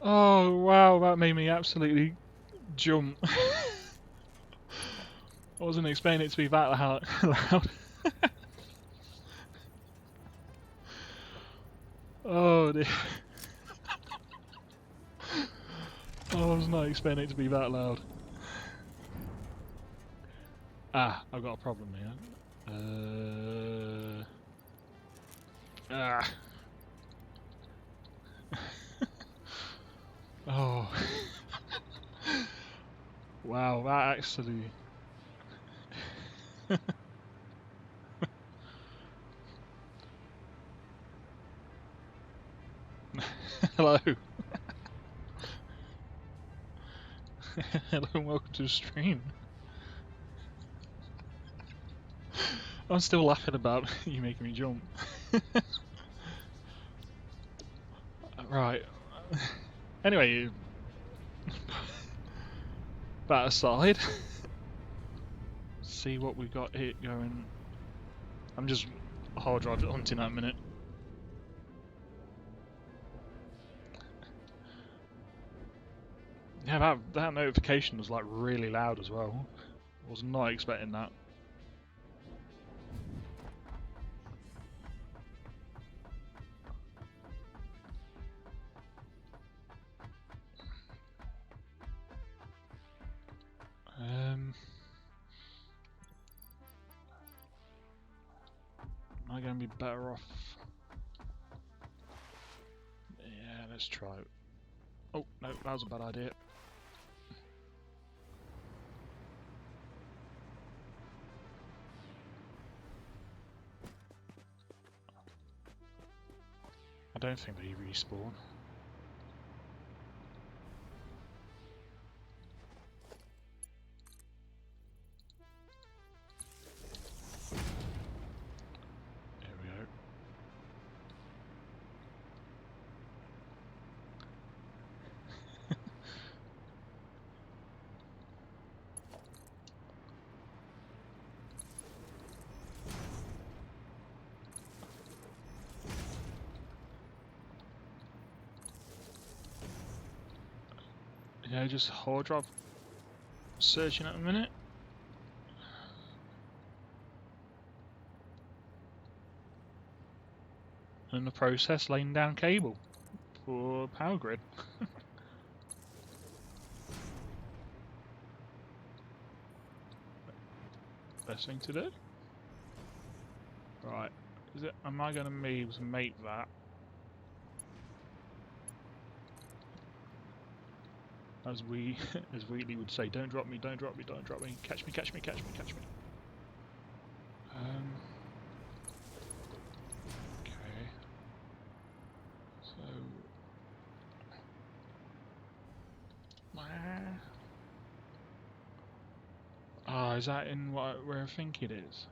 Oh wow, that made me absolutely jump. I wasn't expecting it to be that loud. Oh dear. I was not expecting it to be that loud. Ah, I've got a problem here. Ah. Oh. Wow, that actually... Hello. Hello and welcome to the stream. I'm still laughing about you making me jump. Right. Anyway, that aside, see what we've got here going. I'm just hard drive hunting at a minute. Yeah, that notification was like really loud as well. I was not expecting that. Am I going to be better off? Yeah, let's try it. Oh, no, that was a bad idea. I don't think they respawn. There we go. Yeah, just hard drive searching at a minute. In the process, laying down cable for power grid. Best thing to do. Right. Am I going to be able to make that? As Wheatley would say, don't drop me, don't drop me, don't drop me. Catch me, catch me, catch me, catch me. Okay. So... Ah, is that in where I think it is?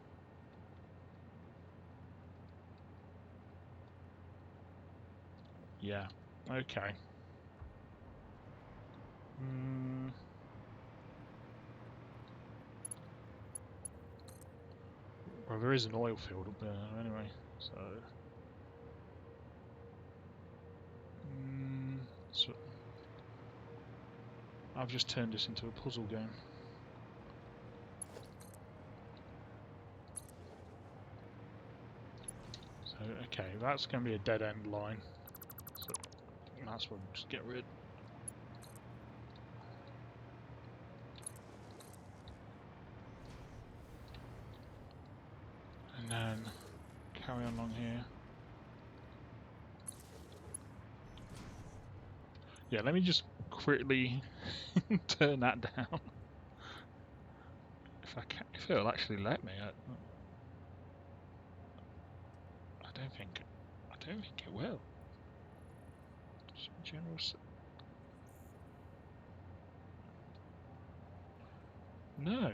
Yeah. Okay. Well, there is an oil field up there anyway, so... so I've just turned this into a puzzle game. So, okay, that's going to be a dead-end line. So that's what we'll just get rid. And then carry on along here. Yeah, let me just quickly turn that down. If it'll actually let me. I don't think it will. General. No.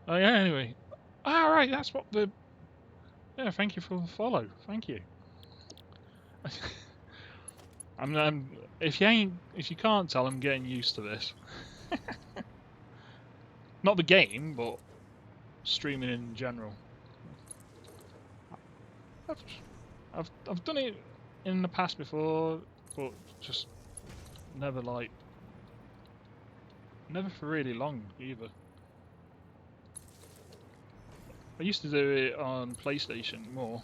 Oh yeah. Anyway. Ah, right. That's what the. Yeah. Thank you for the follow. Thank you. If you can't tell, I'm getting used to this. Not the game, but streaming in general. I've done it in the past before, but just never for really long either. I used to do it on PlayStation more,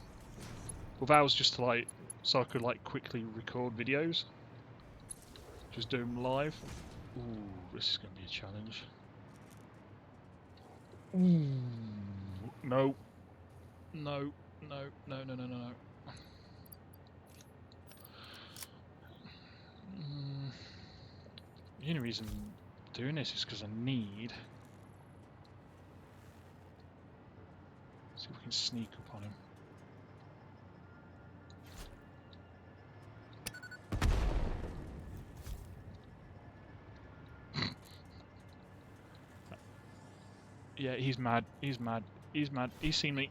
but that was just to so I could quickly record videos, just do them live. Ooh, this is gonna be a challenge. Ooh, no, no, no, no, no, no, no, no. The only reason I'm doing this is because I need... See if we can sneak up on him. Yeah, he's mad. He's mad. He's mad. He's seen me.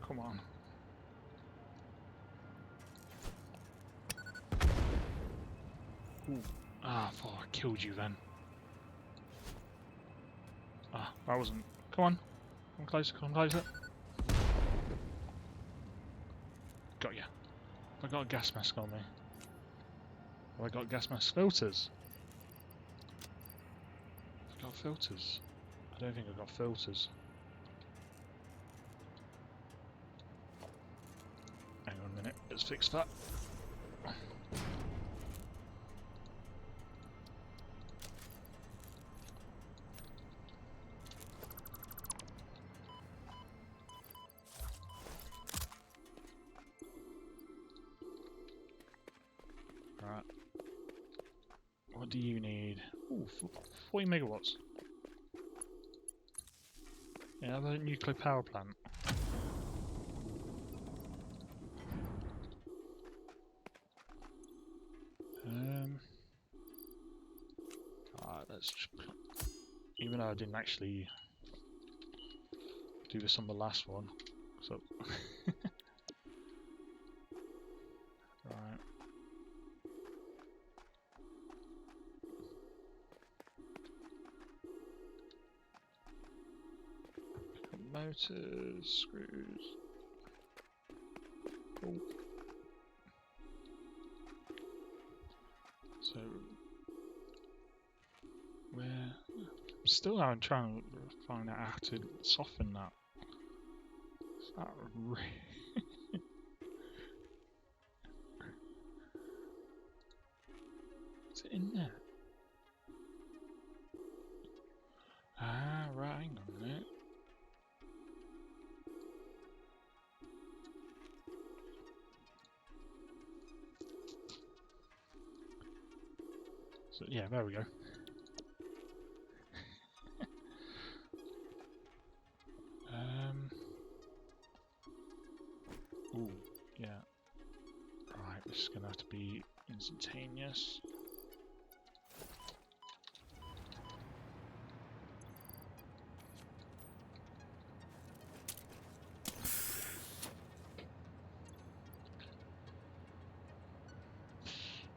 Come on. Ooh. Ah, oh, I killed you then. Ah, that wasn't... Come on. Come closer, come closer. Got ya. I got a gas mask on me. Have I got gas mask filters? I've got filters. I don't think I've got filters. Hang on a minute, let's fix that. Right. What do you need? Ooh, 40 megawatts. Yeah, have a nuclear power plant. Let's just... Even though I didn't actually do this on the last one, so... Right. Motors, screws. Oh. So, where? Still, I'm trying to find out how to soften that. Is that Is it in there? Ah, right. Hang on a minute. So yeah, there we go. Ooh, yeah. Right, this is gonna have to be instantaneous.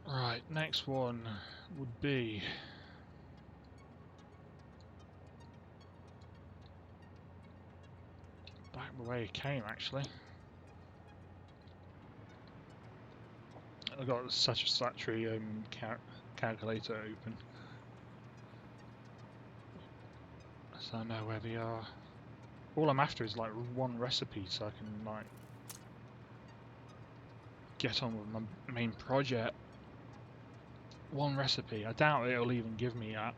Right, next one would be back the way it came, actually. I've got the Satisfactory calculator open, so I know where they are. All I'm after is like one recipe, so I can like get on with my main project. One recipe. I doubt it'll even give me that.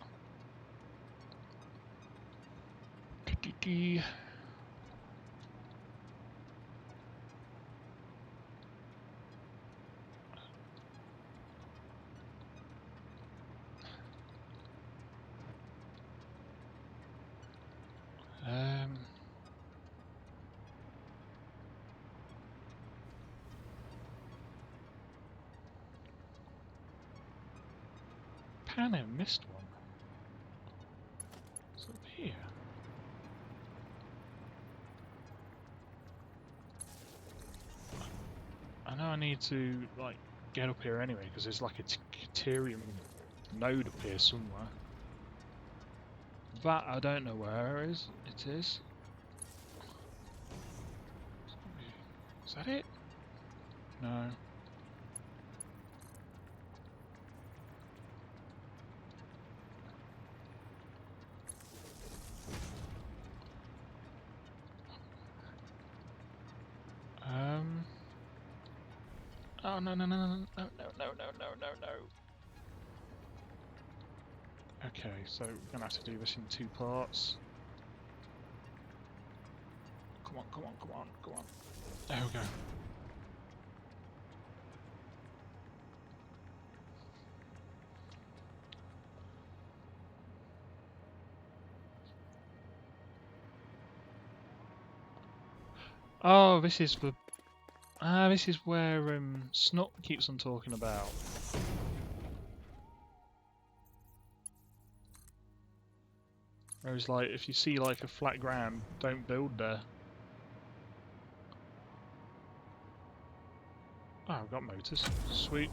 Pan, I missed one. It's up here. I know I need to like get up here anyway because there's like a Ethereum node up here somewhere. That I don't know where it is. Is that it? No. Oh no no no no no no no no no no no. Okay, so we're gonna have to do this in two parts. Come on, come on, come on, come on. There we go. Oh, this is the... Ah, this is where Snot keeps on talking about. Whereas, like, if you see, like, a flat ground, don't build there. Oh, I've got motors. Sweet.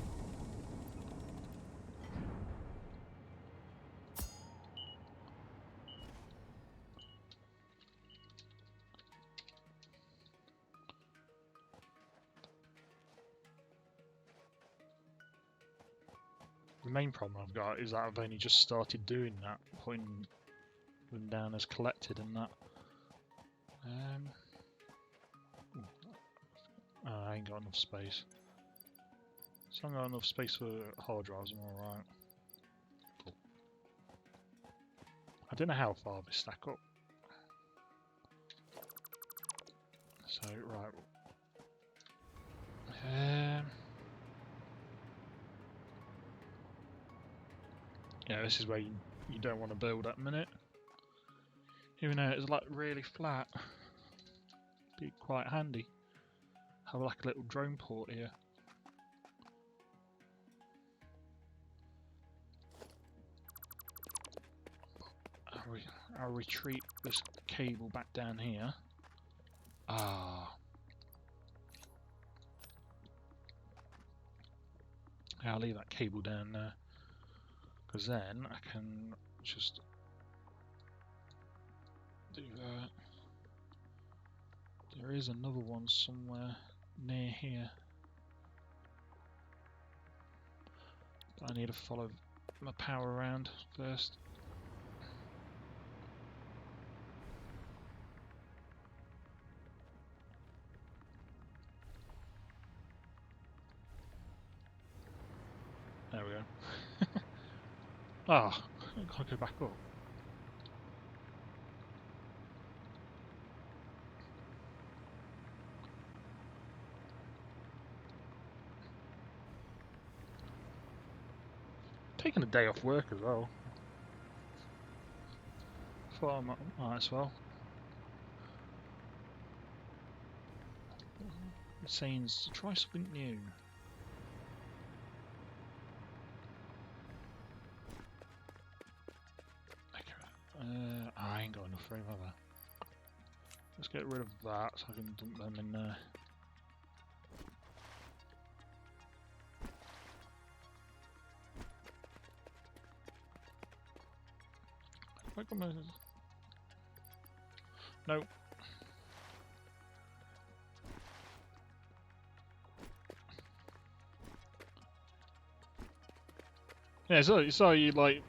The main problem I've got is that I've only just started doing that, putting them down as collected and that. Oh, I ain't got enough space. So I've got enough space for hard drives, I'm alright. Cool. I don't know how far they stack up. So, right. Yeah, this is where you don't want to build at the minute. Even though it's like really flat. Be quite handy. Have like a little drone port here. I'll retreat this cable back down here. Ah. I'll leave that cable down there. Because then I can just do that. There is another one somewhere near here. But I need to follow my power around first. There we go. Ah, I can't go back up. Taking a day off work as well. Thought I might as well. It seems try something new. Okay. I ain't got enough room, have I? Let's get rid of that so I can dump them in there. No. Yeah, so you like.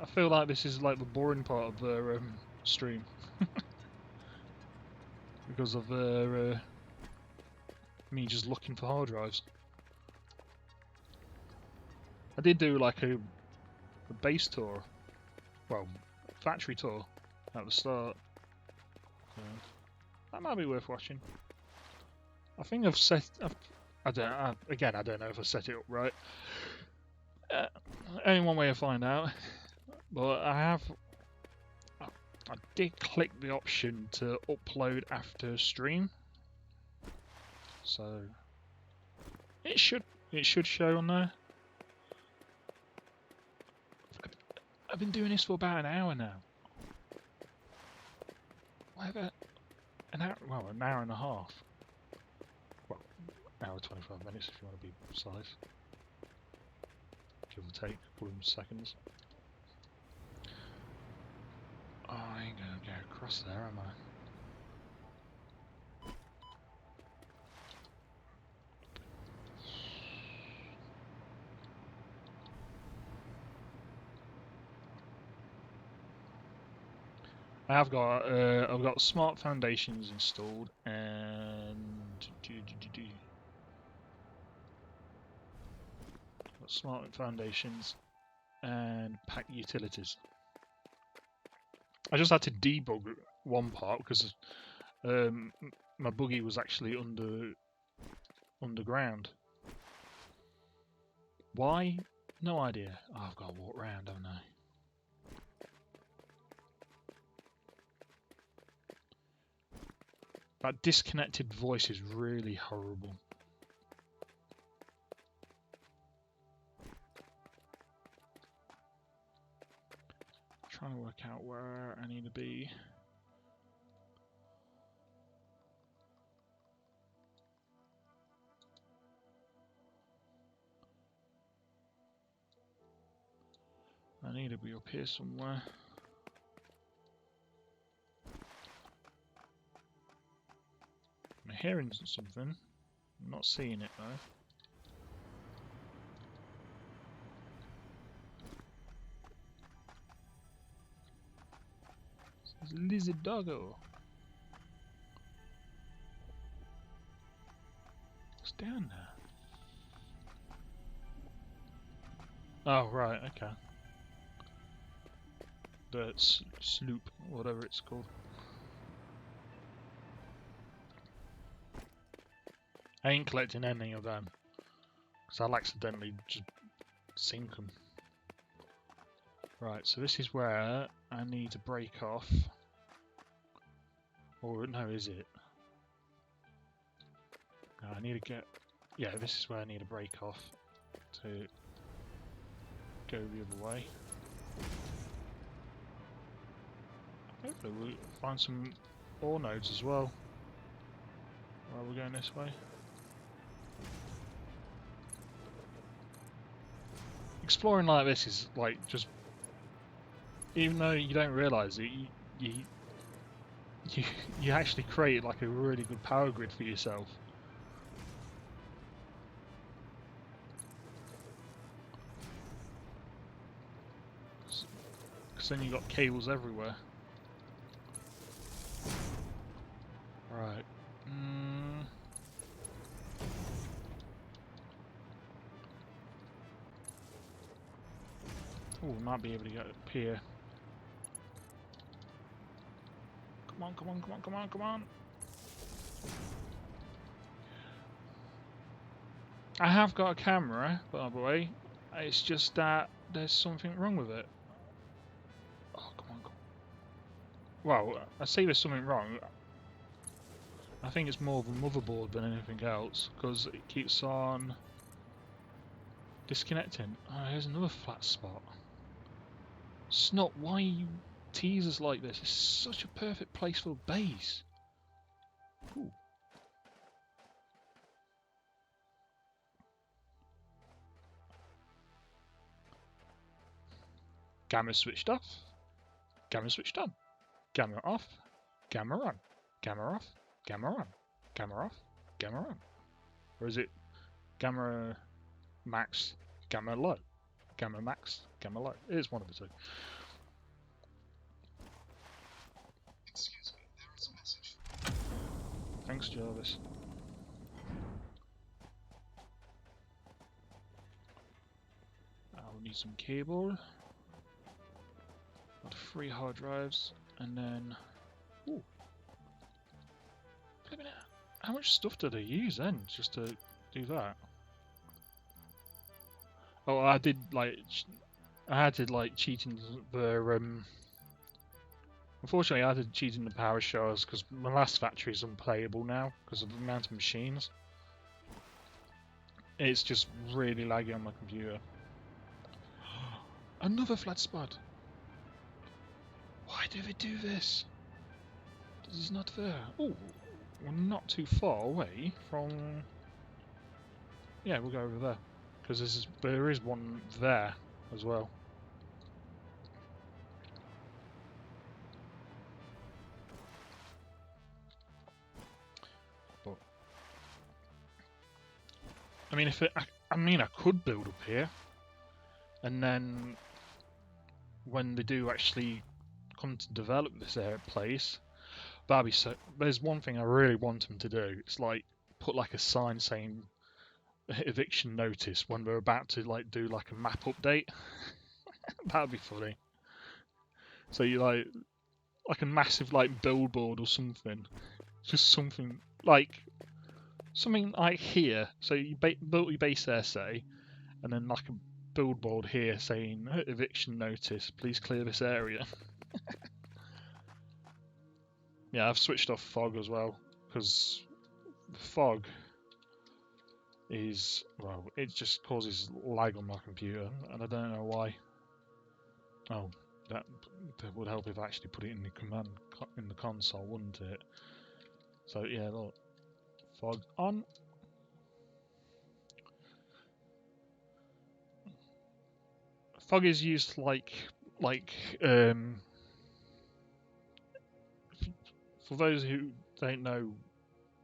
I feel like this is like the boring part of the stream because of me just looking for hard drives. I did do like a base tour, well, factory tour at the start. So that might be worth watching. I think I've set. I don't know if I set it up right. Only one way to find out. But I did click the option to upload after stream, so it should show on there. I've been doing this for about an hour now. Whatever, an hour and a half. Well, an hour 25 minutes if you want to be precise. Give or take a couple of seconds. Oh, I ain't gonna go across there, am I? I've got smart foundations installed and got smart foundations and pack utilities. I just had to debug one part because my buggy was actually underground. Why? No idea. Oh, I've got to walk around, haven't I? That disconnected voice is really horrible. Trying to work out where I need to be. I need to be up here somewhere. I'm hearing something. I'm not seeing it though. There's a lizard doggo. What's down there? Oh, right, okay. The sloop, whatever it's called. I ain't collecting any of them, because I'll accidentally just sink them. Right, so this is where I need to break off. Or no, is it? No, I need to get... Yeah, this is where I need to break off to go the other way. Hopefully we'll find some ore nodes as well while we're going this way. Exploring like this is like just, even though you don't realise it, you actually create like a really good power grid for yourself. Because then you've got cables everywhere. Right. Oh, we might be able to get up here. Come on, come on, come on, come on, come on. I have got a camera, by the way. It's just that there's something wrong with it. Oh, come on, come on. Well, I say there's something wrong. I think it's more of a motherboard than anything else, because it keeps on disconnecting. Oh, here's another flat spot. Snot, why you tease us like this? It's such a perfect place for a base. Ooh. Gamma switched off. Gamma switched on. Gamma off. Gamma on. Gamma off. Gamma on. Gamma off. Gamma on. Or is it gamma max, gamma low? Gamma max, gamma low. It is one of the two. Excuse me, there is a message. Thanks, Jarvis. I'll need some cable. Got 3 hard drives, and then... Ooh. Wait a minute. How much stuff did I use then, just to do that? Oh, I did, like... I had to, like, cheat in the, Unfortunately, I had to cheat in the power shells, because my last factory is unplayable now, because of the amount of machines. It's just really laggy on my computer. Another flat spot! Why do they do this? This is not fair. Oh, we're not too far away from... Yeah, we'll go over there. Because there is one there as well. But I mean, I could build up here, and then when they do actually come to develop this place, that'd be so. There's one thing I really want them to do. It's like put like a sign saying eviction notice when we're about to like do like a map update. That'd be funny. So you like a massive like billboard or something, just something like here. So you built your base there, say, and then like a billboard here saying eviction notice. Please clear this area. Yeah, I've switched off fog as well because fog is, well, it just causes lag on my computer, and I don't know why. Oh, that would help if I actually put it in the command in the console, wouldn't it? So yeah, look, fog on. Fog is used for those who don't know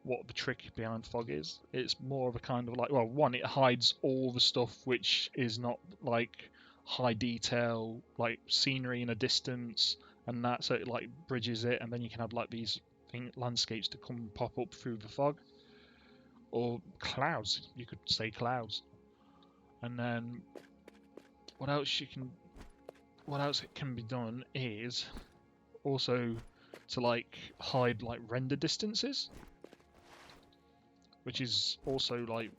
what the trick behind fog is. It's more of a kind of like, well, one, it hides all the stuff which is not like high detail, like scenery in a distance and that, so it like bridges it, and then you can have like these landscapes to come pop up through the fog, or clouds. You could say clouds, and then what else it can be done is also to like hide like render distances, which is also like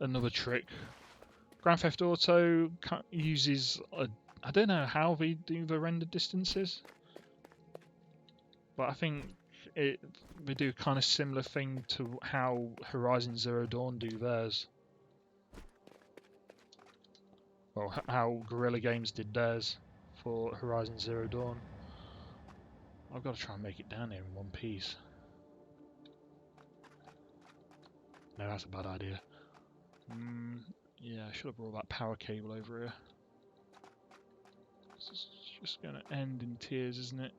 another trick. Grand Theft Auto uses I don't know how they do the render distances, but I think they do kind of similar thing to how Horizon Zero Dawn do theirs, or how Guerrilla Games did theirs for Horizon Zero Dawn. I've got to try and make it down here in one piece. No, that's a bad idea. Yeah, I should have brought that power cable over here. This is just going to end in tears, isn't it?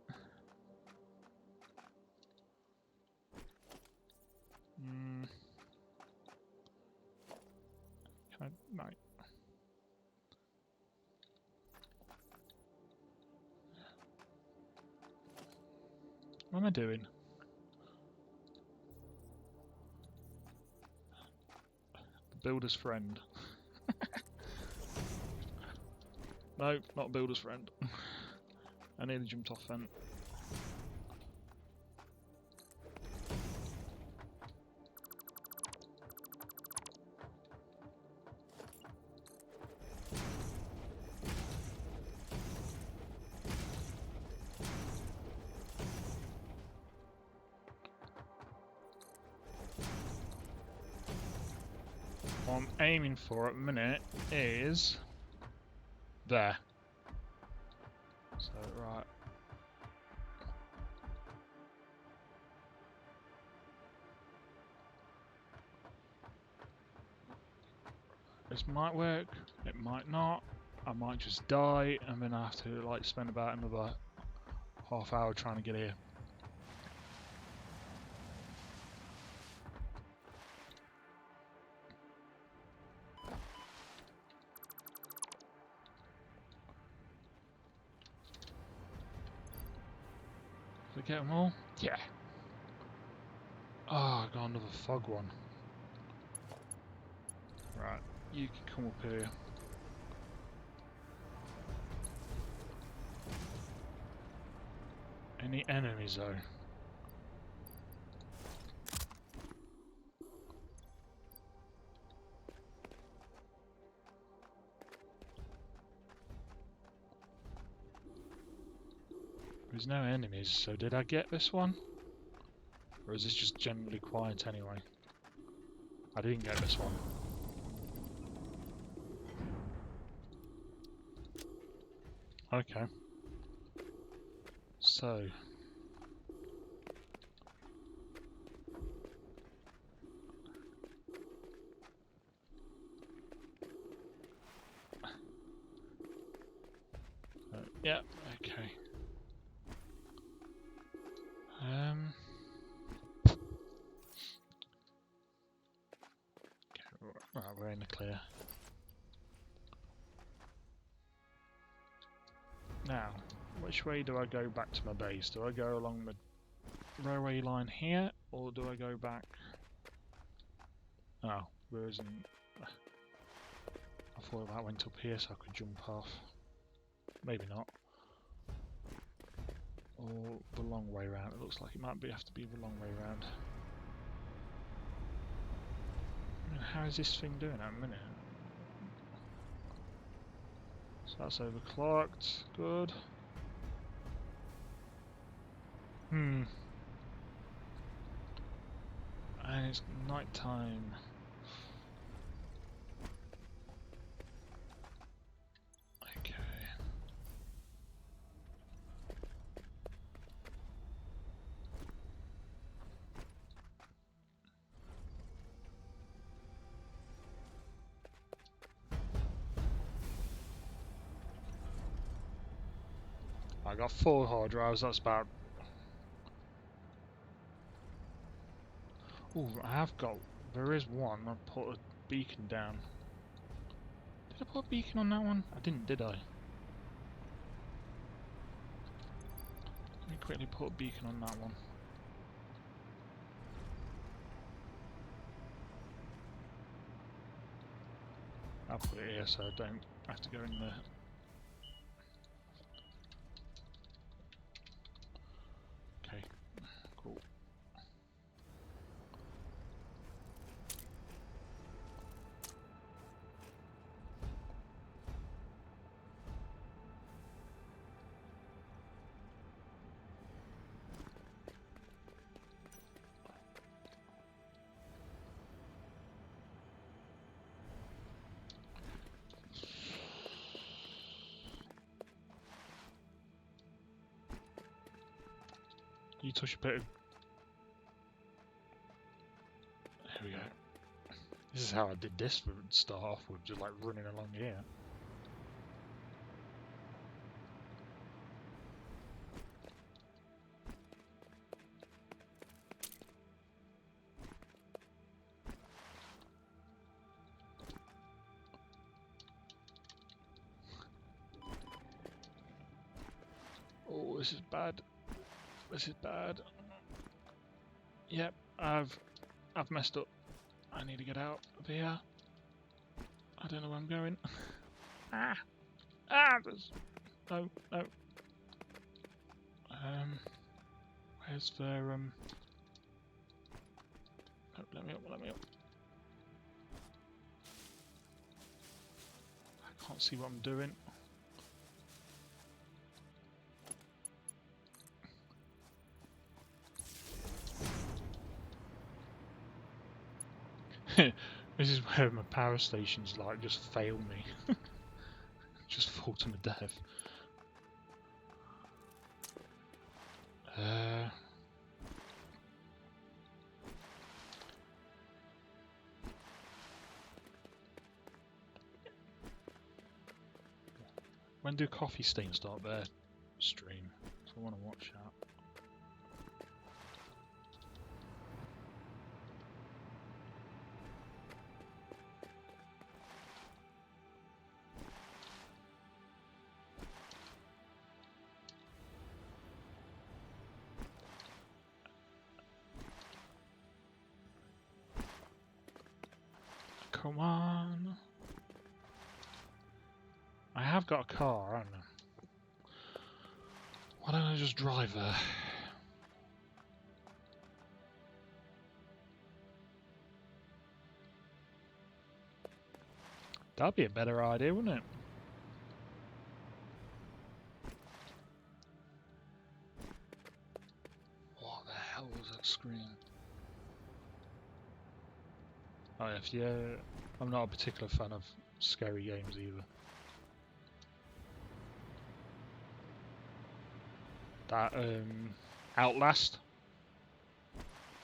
Can I? No. What am I doing? The builder's friend. No, not builder's friend. I nearly jumped off then. What I'm aiming for at the minute is there. So, right. This might work, it might not. I might just die and then I have to like spend about another half hour trying to get here. Did I get them all? Yeah. Oh, I got another fog one. Right, you can come up here. Any enemies though? There's no enemies, so did I get this one? Or is this just generally quiet anyway? I didn't get this one. Okay. So. Yeah, okay. Right, we're in the clear. Now, which way do I go back to my base? Do I go along the railway line here, or do I go back? Oh, there isn't. I thought that went up here so I could jump off. Maybe not. Or the long way round. It looks like it might have to be the long way round. How is this thing doing at a minute? So that's overclocked. Good. it's night time. Okay. I got 4 hard drives, that's about... Oh, I have got... There is one, I put a beacon down. Did I put a beacon on that one? I didn't, did I? Let me quickly put a beacon on that one. I'll put it here so I don't have to go in there. Okay, cool. You touch a bit of... There we go. This is how I did this to start off with, just like running along here. Oh, this is bad. This is bad. Yep, I've messed up. I need to get out of here. I don't know where I'm going. There's... No, no. Where's the, No, let me up, let me up. I can't see what I'm doing. This is where my power stations like just fail me. Just fall to my death. When do Coffee Stain start their stream? So I want to watch that. Come on. I have got a car, haven't I? Why don't I just drive there? That'd be a better idea, wouldn't it? What the hell was that scream? Oh, yeah, I'm not a particular fan of scary games either. That Outlast,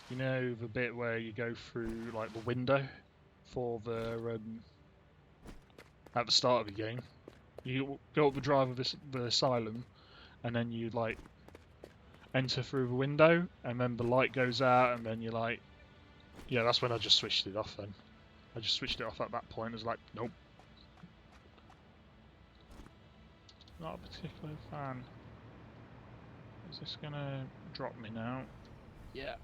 you know, the bit where you go through like the window for the at the start of the game, you go up the drive of the asylum, and then you like enter through the window, and then the light goes out, and then you're like, yeah, that's when I just switched it off. Then I just switched it off at that point. It's like, nope, not a particular fan. Is this gonna drop me now? Yeah.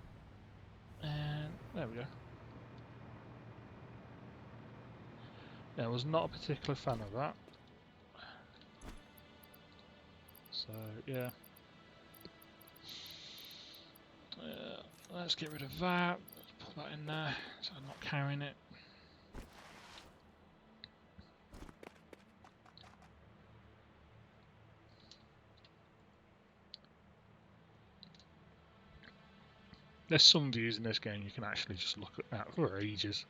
And there we go. Yeah, I was not a particular fan of that. So yeah. Let's get rid of that. Let's put that in there so I'm not carrying it. There's some views in this game you can actually just look at for ages.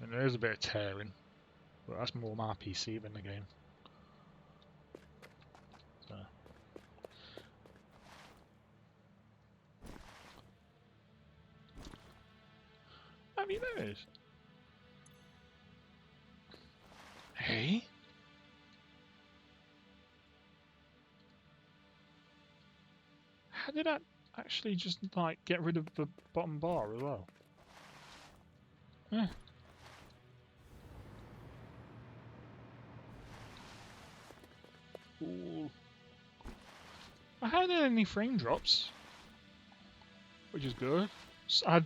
And there is a bit of tearing, but that's more my PC than the game. So. Have you noticed? Hey? How did that actually just like get rid of the bottom bar as well? Yeah. Ooh. I hadn't had any frame drops, which is good. So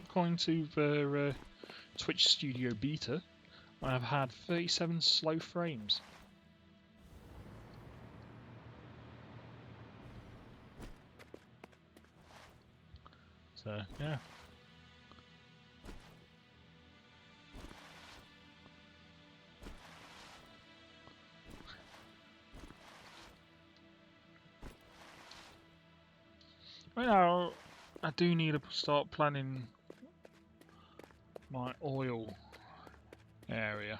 according to the Twitch Studio beta, I've had 37 slow frames. So, yeah. Well, I do need to start planning my oil area.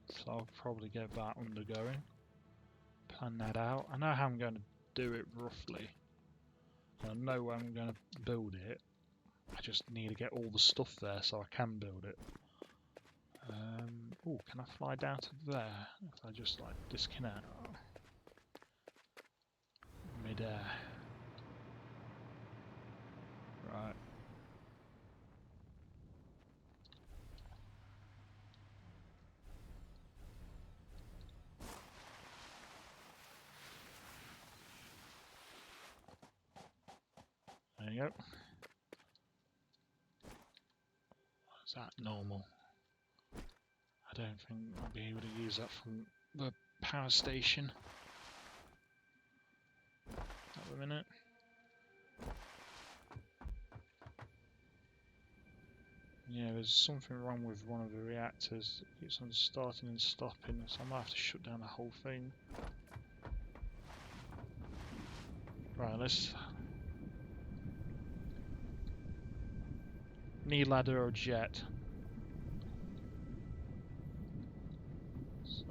So I'll probably get that undergoing. Plan that out. I know how I'm going to do it roughly. I know where I'm going to build it. I just need to get all the stuff there so I can build it. Oh, can I fly down to there? If I just like disconnect. Mid-air. Right. There you go. Is that normal? I don't think I'll be able to use that from the power station. Have a minute. Yeah, there's something wrong with one of the reactors. It keeps on starting and stopping, so I might have to shut down the whole thing. Right, let's... Need ladder or jet. So,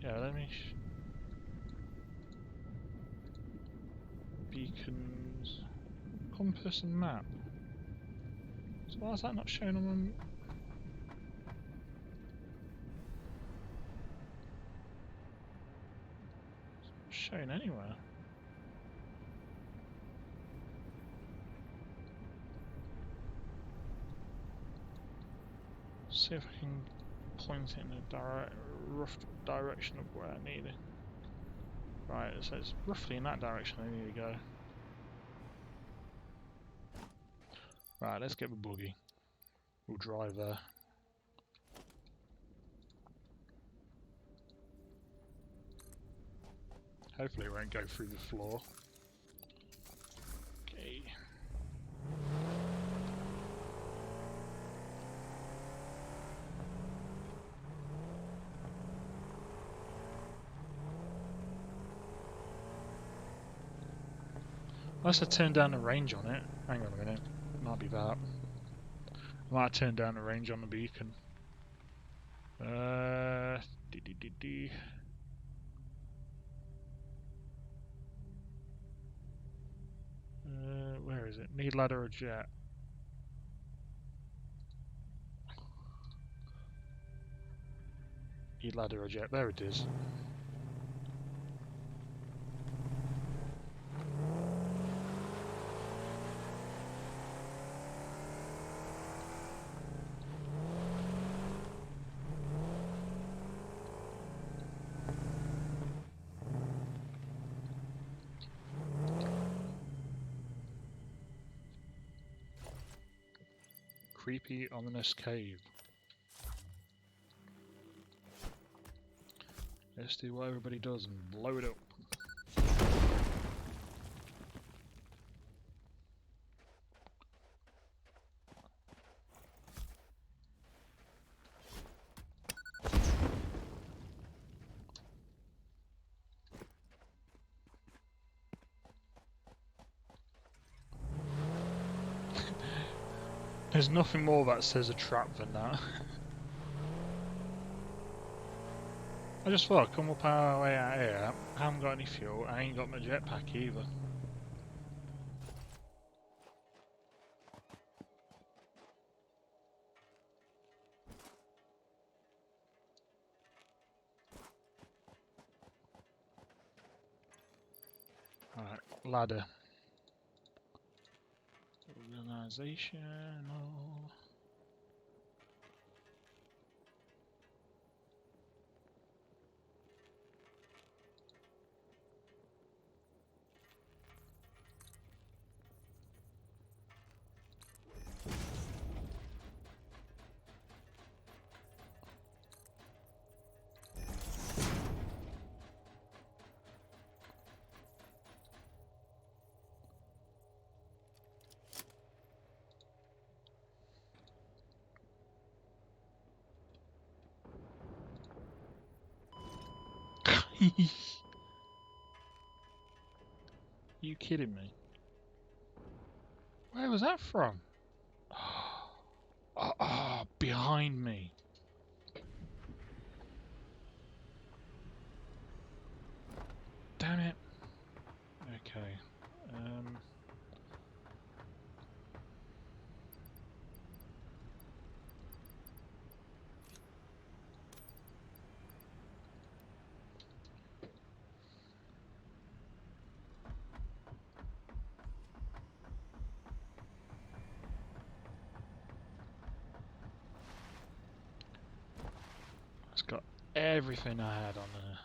yeah, let me... Beacons... Compass and map. So why is that not showing on... It's not showing anywhere. See if I can point it in a rough direction of where I need it. Right, so it's roughly in that direction I need to go. Right, let's get the buggy. We'll drive there. Hopefully it won't go through the floor. Okay. Unless I turn down the range on it. Hang on a minute. Might be that. I might turn down the range on the beacon. Where is it? Need ladder or jet? Need ladder or jet? There it is. Creepy, ominous cave. Let's do what everybody does and blow it up. There's nothing more that says a trap than that. I just thought I'd come up our way out here. I haven't got any fuel. I ain't got my jetpack either. Alright, ladder. Organizational. You kidding me? Where was that from? Behind me. Damn it. Okay. It's got everything I had on there.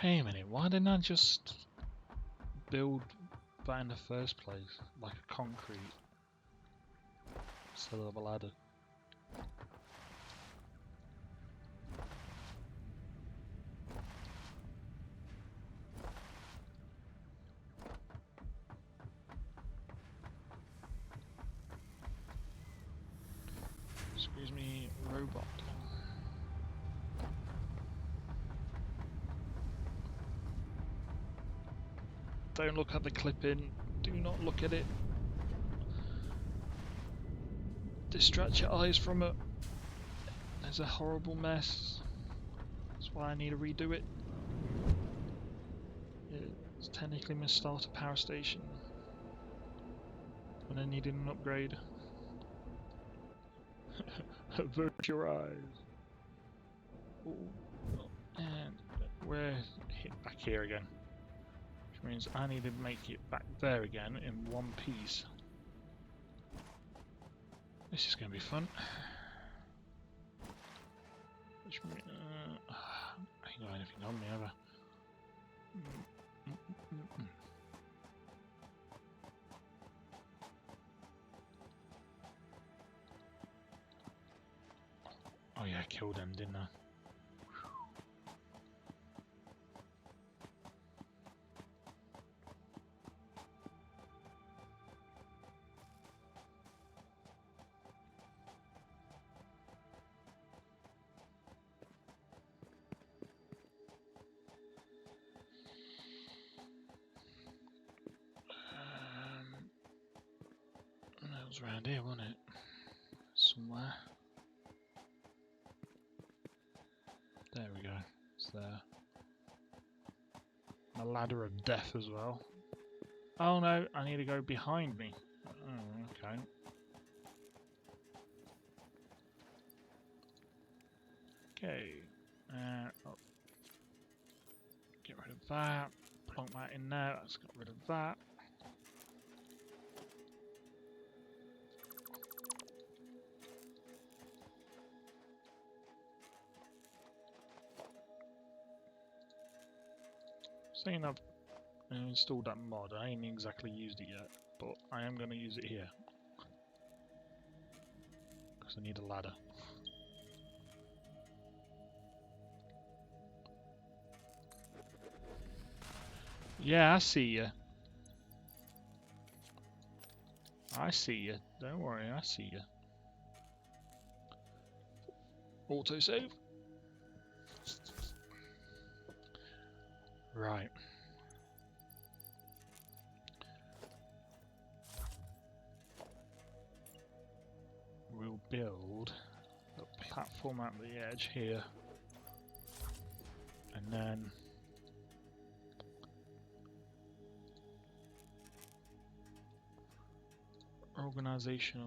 Wait a minute, why didn't I just build that in the first place? Like a concrete instead of a ladder. Excuse me, robot. Don't look at the clipping. Do not look at it. Distract your eyes from it. It's a horrible mess. That's why I need to redo it. It's technically my starter power station. And I needed an upgrade. Avert your eyes. Ooh. And we're back here again. Which means I need to make it back there again in one piece. This is going to be fun. Which means, I ain't got anything on me ever. Oh yeah, I killed him, didn't I? That was around here, wasn't it? Somewhere. There we go. It's there. A ladder of death as well. Oh no, I need to go behind me. Oh, okay. Okay. Oh. Get rid of that. Plonk that in there. Let's get rid of that. Saying I've installed that mod, I ain't exactly used it yet, but I am going to use it here. Because I need a ladder. Yeah, I see you. I see you. Don't worry, I see you. Autosave. Right. build a platform at the edge here, and then organizational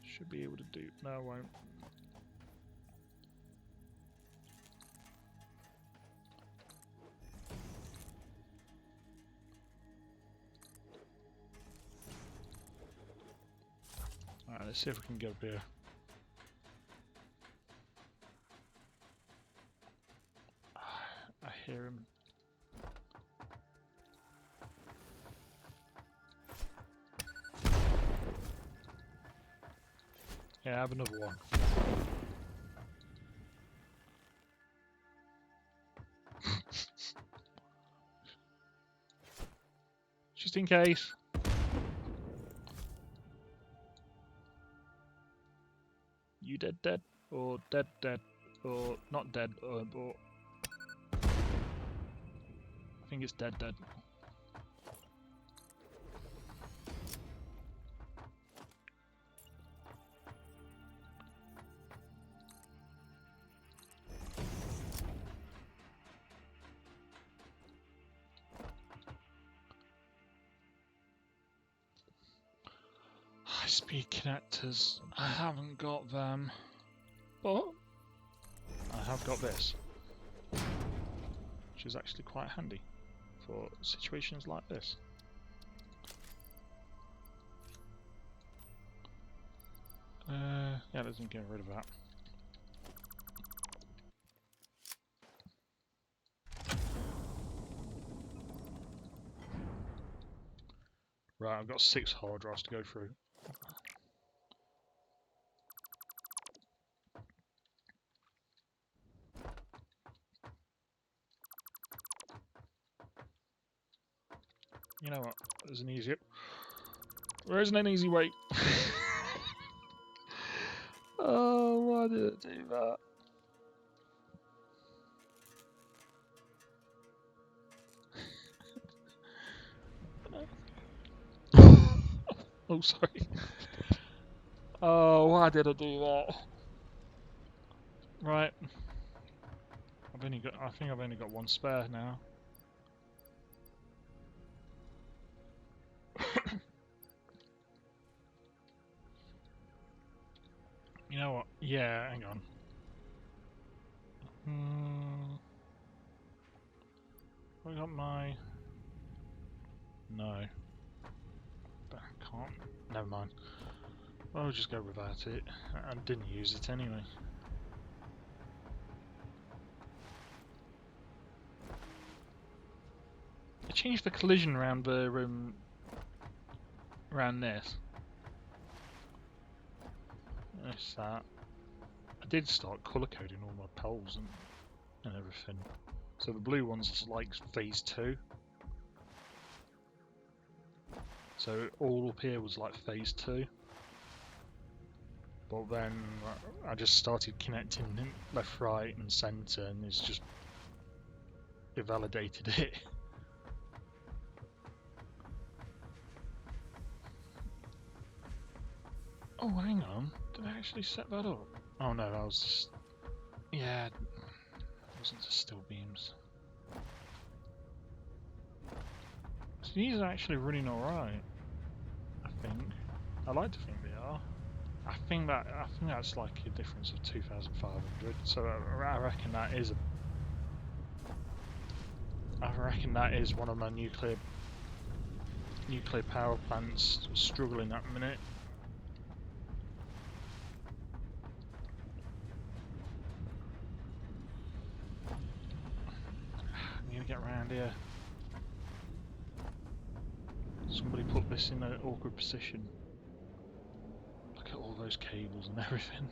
should be able to do. No, I won't. Alright, let's see if we can get up here. I hear him. Yeah, I have another one. Just in case. You dead, or dead, or not dead, or I think it's dead. High-speed connectors. I haven't got them, but I have got this, which is actually quite handy for situations like this. Yeah, let's get rid of that. Right, I've got 6 hard drives to go through. You know what? There's an easy. There isn't an easy way. Oh, why did it do that? Oh, sorry. Oh, why did I do that? Right. I think I've only got one spare now. You know what? Yeah, hang on. I got my... No. I can't. Never mind. I'll just go without it. I didn't use it anyway. I changed the collision around the around this. That's that. I did start colour coding all my poles and everything. So the blue one's like phase 2. So all up here was like phase 2. But then I just started connecting left, right and centre, and it's just... it validated it. Oh, hang on. Did I actually set that up? Oh no, that was just... yeah, it wasn't just still beams. So these are actually running alright, I think. I like to think they are. I think that's like a difference of 2,500. So I reckon that is one of my nuclear power plants struggling at the minute. I'm gonna get around here. Somebody put this in an awkward position. Look at all those cables and everything.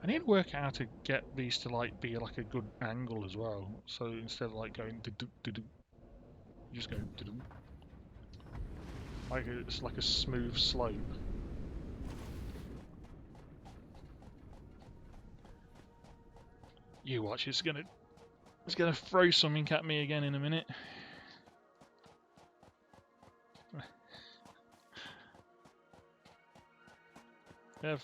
I need to work out how to get these to like be like a good angle as well. So instead of like going do-do, do-do, you just go do-do. Like it's like a smooth slope. You watch, it's gonna throw something at me again in a minute. Yeah,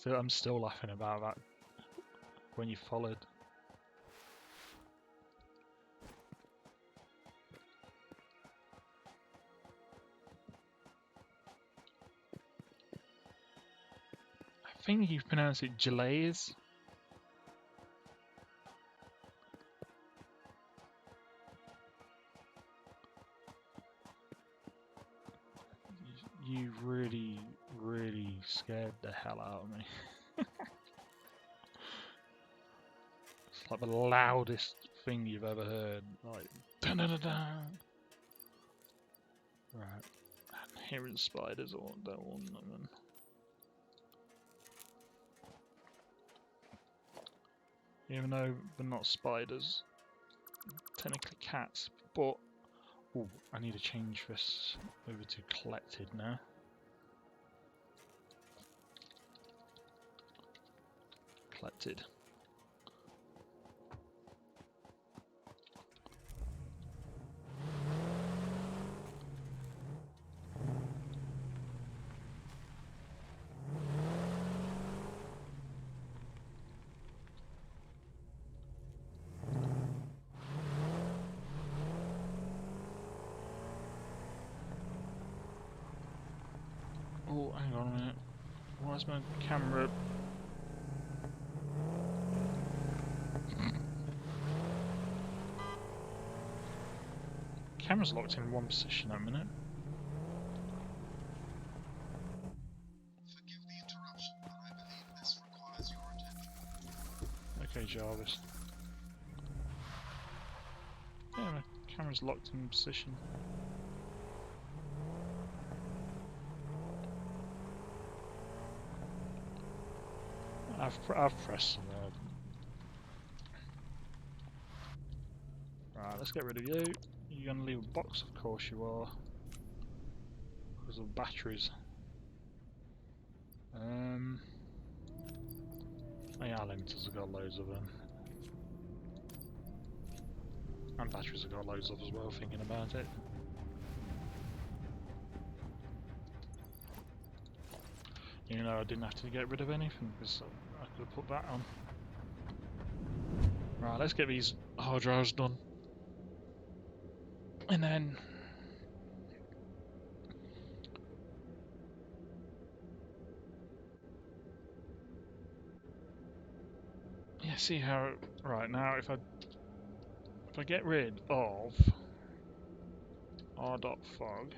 I'm still laughing about that when you followed. I think you pronounce it Gelays. You really, really scared the hell out of me. It's like the loudest thing you've ever heard. Like, dun dun dun dun. Right. I'm hearing spiders or don't want them. Even though they're not spiders, technically cats, but ooh, I need to change this over to collected now. Collected. Oh, hang on a minute. Why's my camera? Camera's locked in one position at a minute. Forgive the interruption, but I believe this requires your attention. Okay, Jarvis. Yeah, my camera's locked in position. I've pressed some. Right, let's get rid of you. You're gonna leave a box, of course you are. Because of batteries. Yeah, limiters have got loads of them. And batteries have got loads of as well, thinking about it. You know, I didn't have to get rid of anything because I could have put that on. Right, let's get these hard drives done. And then yeah, see how right now if I get rid of r.fog,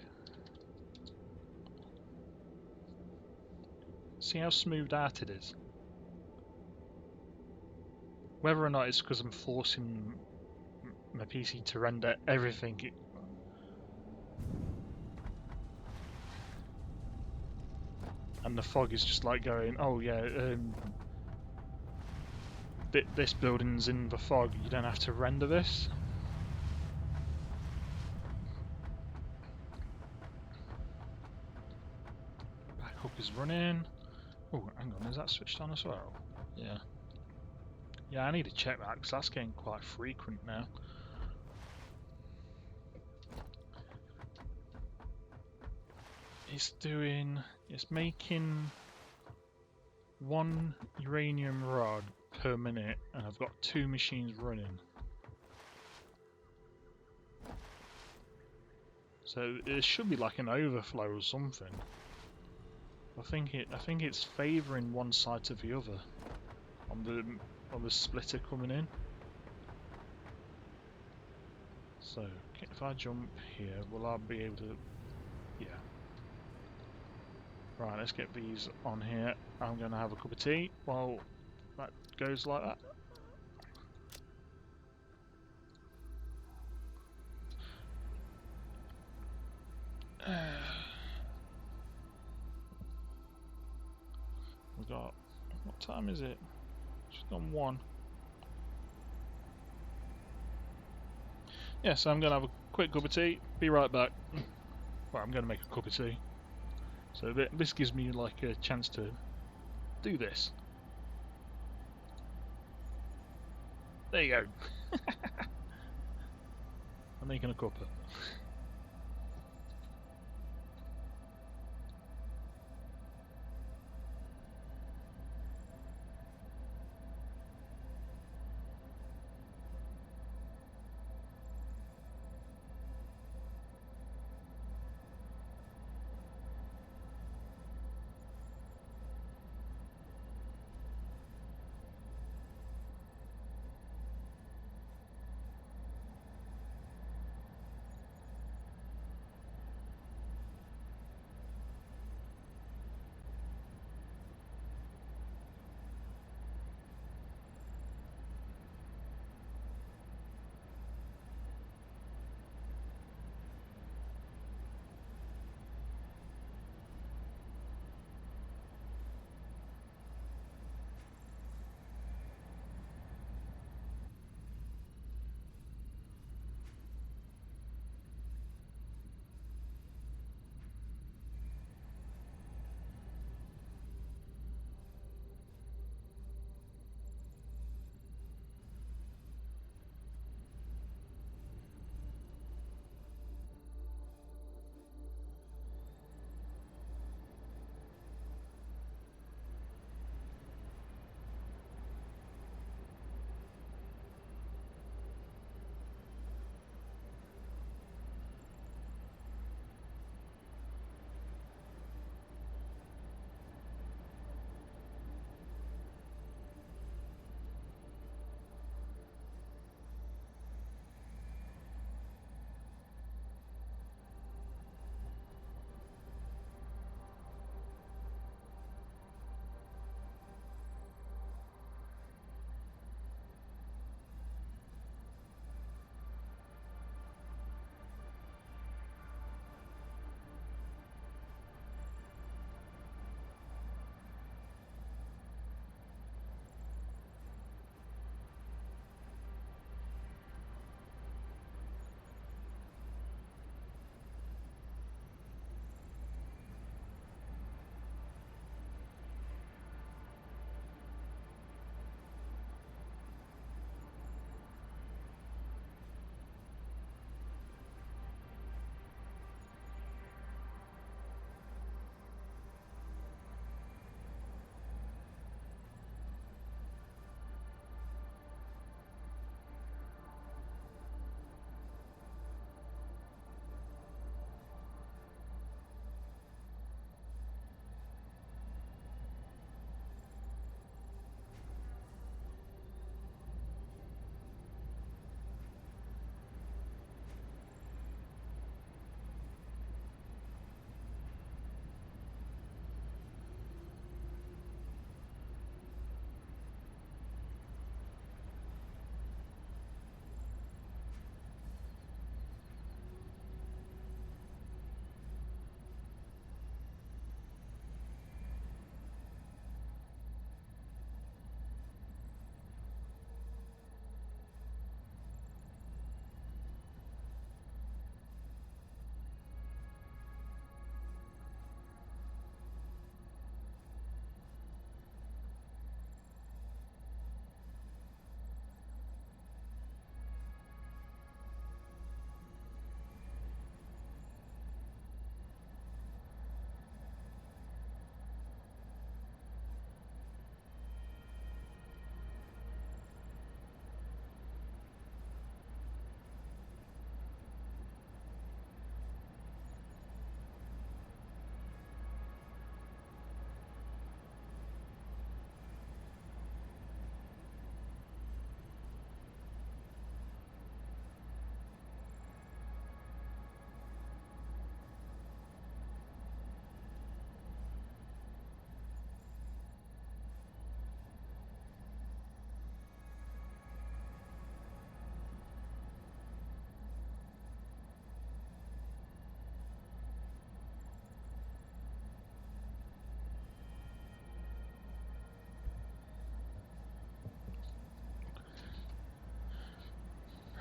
see how smoothed out it is. Whether or not it's because I'm forcing my PC to render everything. And the fog is just like going, oh yeah, this building's in the fog, you don't have to render this. Backup is running. Oh, hang on, is that switched on as well? Yeah. Yeah, I need to check that because that's getting quite frequent now. It's making 1 uranium rod per minute, and I've got 2 machines running. So it should be like an overflow or something. I think it's favouring one side to the other on the splitter coming in. So if I jump here, will I be able to? Yeah. Right, let's get these on here. I'm going to have a cup of tea while that goes like that. We've got, what time is it? It's gone 1. Yeah, so I'm going to have a quick cup of tea, be right back. Well, I'm going to make a cup of tea. So this gives me like a chance to do this. There you go. I'm making a cuppa.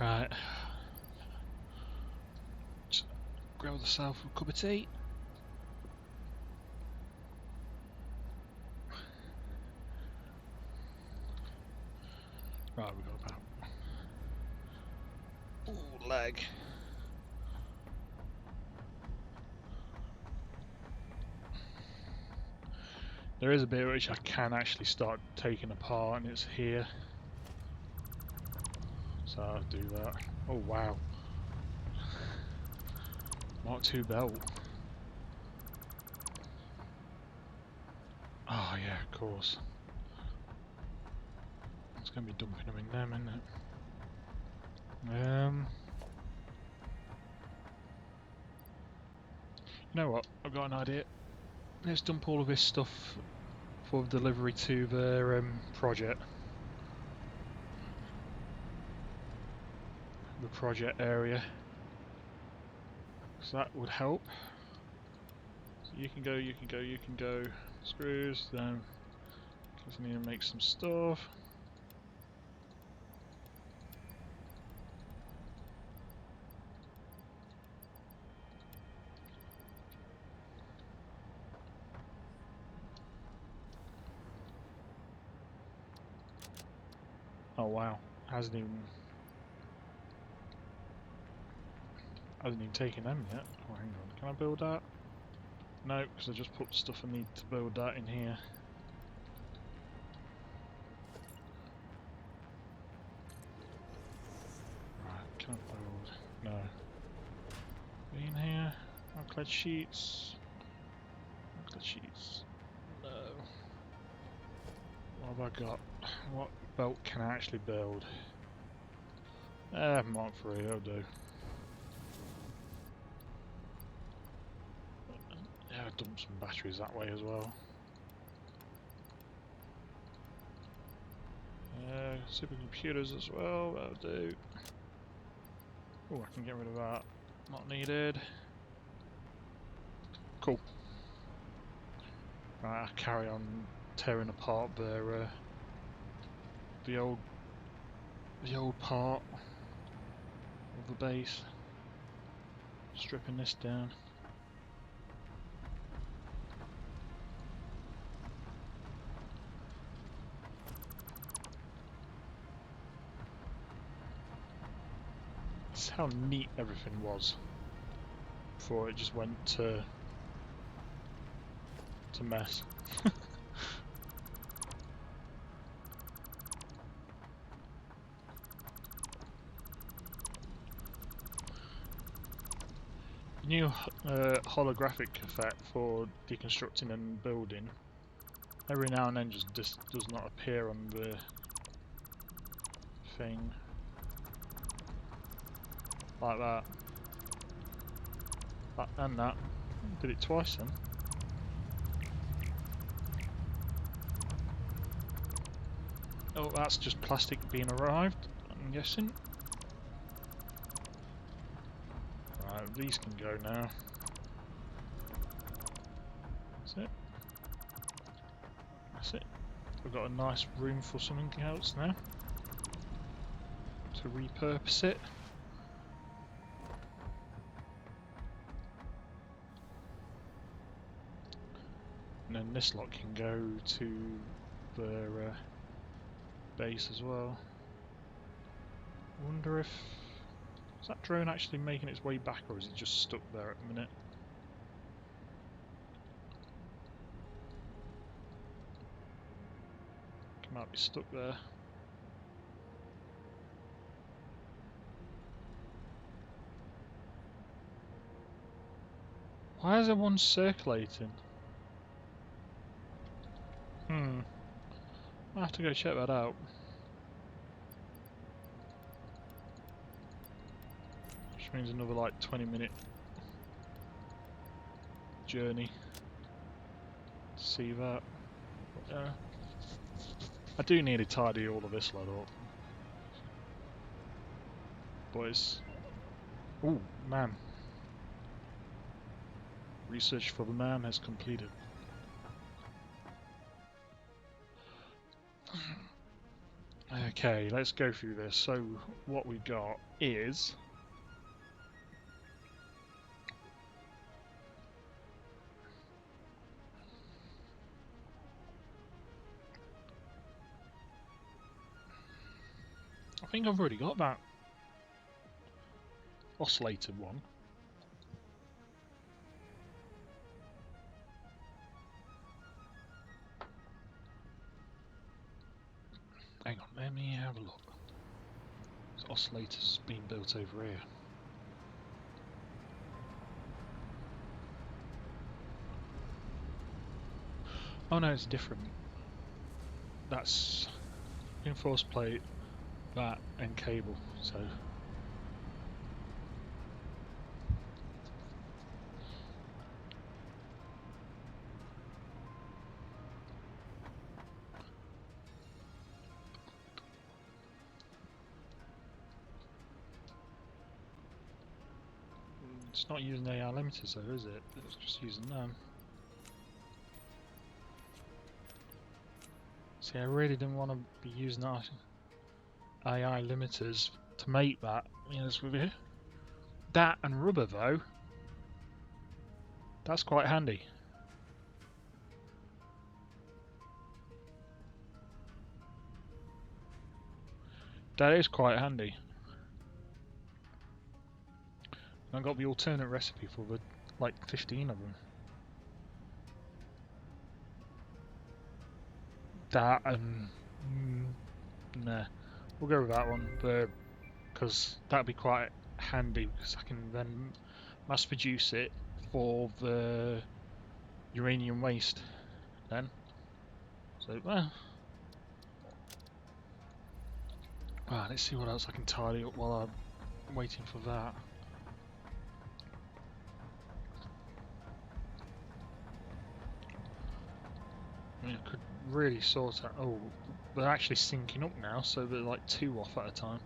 Right. Just grab myself a cup of tea. Right, we got about lag. There is a bit which I can actually start taking apart, and it's here. So I'll do that. Oh wow. Mark II belt. Oh yeah, of course. It's going to be dumping them in them, isn't it? You know what? I've got an idea. Let's dump all of this stuff for delivery to the project. The project area. So that would help. So you can go, you can go, you can go. Screws, then continue to make some stuff. Oh wow, hasn't even taken them yet. Oh hang on, can I build that? No, because I just put stuff I need to build that in here. Right, can I build? No. In here, outclad sheets. Outclad sheets. No. What have I got? What belt can I actually build? Mark III, that'll do. Yeah, I'll dump some batteries that way as well. Supercomputers as well, that'll do. Oh, I can get rid of that. Not needed. Cool. Right, I'll carry on tearing apart the old part of the base. Stripping this down. That's how neat everything was before it just went to mess. New holographic effect for deconstructing and building. Every now and then just does not appear on the thing. Like that. And that. Did it twice then. Oh, that's just plastic being arrived, I'm guessing. Right, these can go now. That's it. That's it. We've got a nice room for something else now. To repurpose it. And then this lot can go to their base as well. Wonder if... is that drone actually making its way back, or is it just stuck there at the minute? It might be stuck there. Why is there one circulating? I'll have to go check that out. Which means another like 20-minute journey to see that. I do need to tidy all of this lot up. But it's... ooh, man. Research for the man has completed. Okay, let's go through this. So, what we got is... I think I've already got that. oscillated one. Hang on, let me have a look. This oscillator's been built over here. Oh no, it's different. That's reinforced plate, that, and cable, so... It's not using AR limiters though, is it? It's just using them. See, I really didn't want to be using AI limiters to make that, you know, with you. That and rubber though, that's quite handy. That is quite handy. I got the alternate recipe for the, like 15 of them. That and nah, we'll go with that one, because that'd be quite handy because I can then mass produce it for the uranium waste. Then, so well, let's see what else I can tidy up while I'm waiting for that. I mean, I could really sort out. Oh, they're actually syncing up now, so they're like 2 off at a time.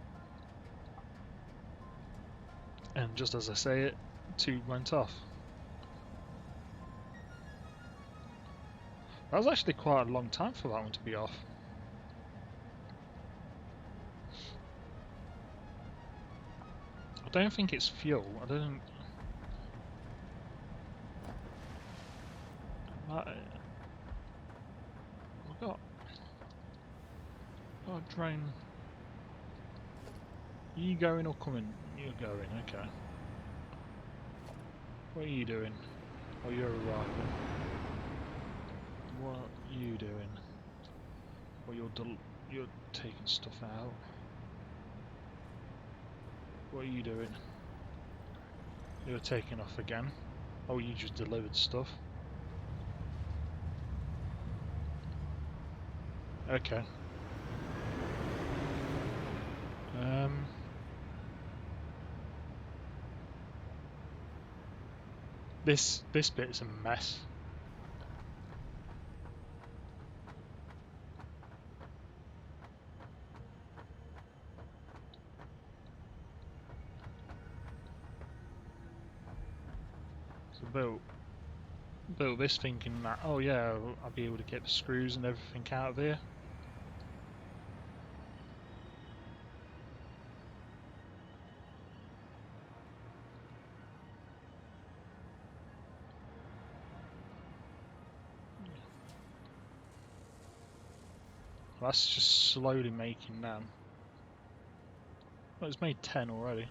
And just as I say it, 2 went off. That was actually quite a long time for that one to be off. I don't think it's fuel. I don't. We've got a drone. Are you going or coming? You're going, okay. What are you doing? Oh, you're arriving. What are you doing? Well, you're taking stuff out. What are you doing? You're taking off again. Oh, you just delivered stuff. Okay. This bit's a mess. So built this thinking that, oh yeah, I'll be able to get the screws and everything out of here. That's just slowly making them. Well, it's made 10 already.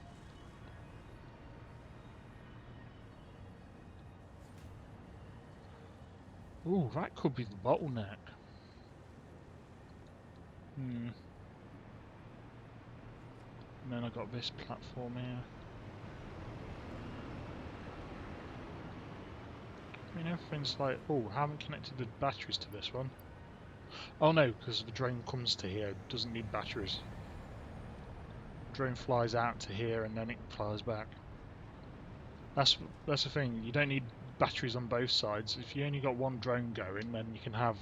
Ooh, that could be the bottleneck. And then I got this platform here. I mean, everything's like, oh, I haven't connected the batteries to this one. Oh no, because the drone comes to here, it doesn't need batteries. The drone flies out to here and then it flies back. That's the thing, you don't need batteries on both sides. If you only got one drone going, then you can have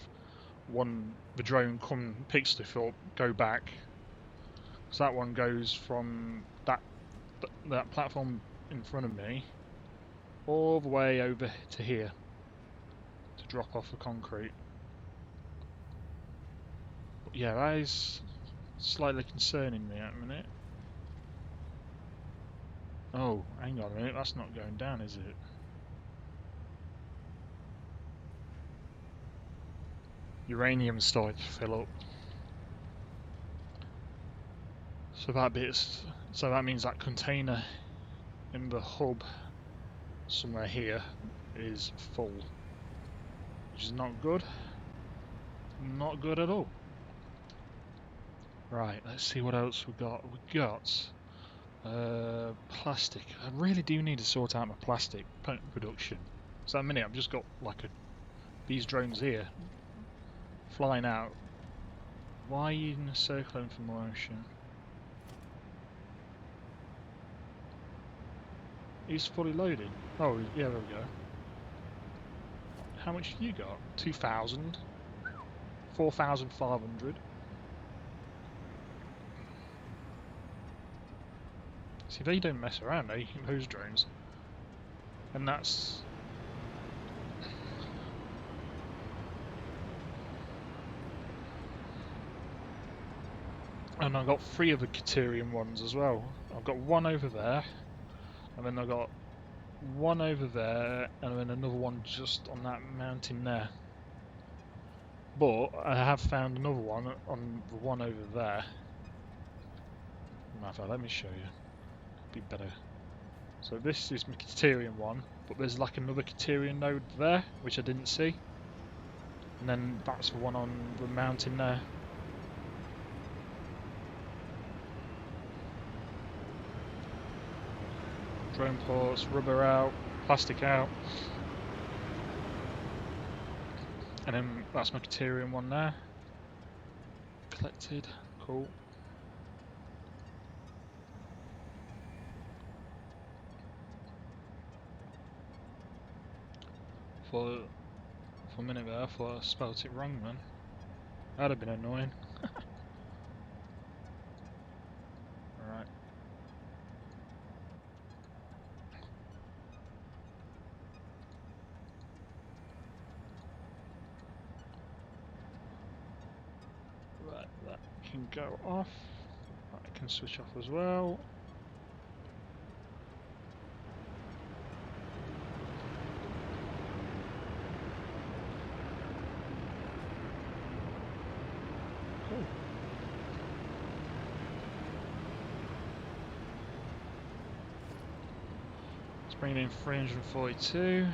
the drone come, pick stuff up, go back. So that one goes from that platform in front of me all the way over to here to drop off the concrete. But yeah, that is slightly concerning me at the minute. Oh, hang on a minute, that's not going down, is it? Uranium's starting to fill up. So that means that container in the hub somewhere here is full, which is not good. Not good at all. Right, let's see what else we got. We got plastic. I really do need to sort out my plastic production. So at the minute I've just got like these drones here flying out. Why are you in a circling for motion? He's fully loaded. Oh yeah, there we go. How much have you got? 2,000? 4,500? See, they don't mess around, those drones. And that's... And I've got 3 of the Caterian ones as well. I've got one over there, and then I've got one over there, and then another one just on that mountain there. But I have found another one on the one over there. Matter, let me show you. Be better. So this is my Caterian one, but there's like another Caterian node there, which I didn't see. And then that's the one on the mountain there. Drone ports, rubber out, plastic out. And then that's my Caterian one there. Collected, cool. For a minute there, I thought I spelt it wrong, man. That'd have been annoying. Alright. Right, that can go off. That can switch off as well. Cool. Let's bring in 342.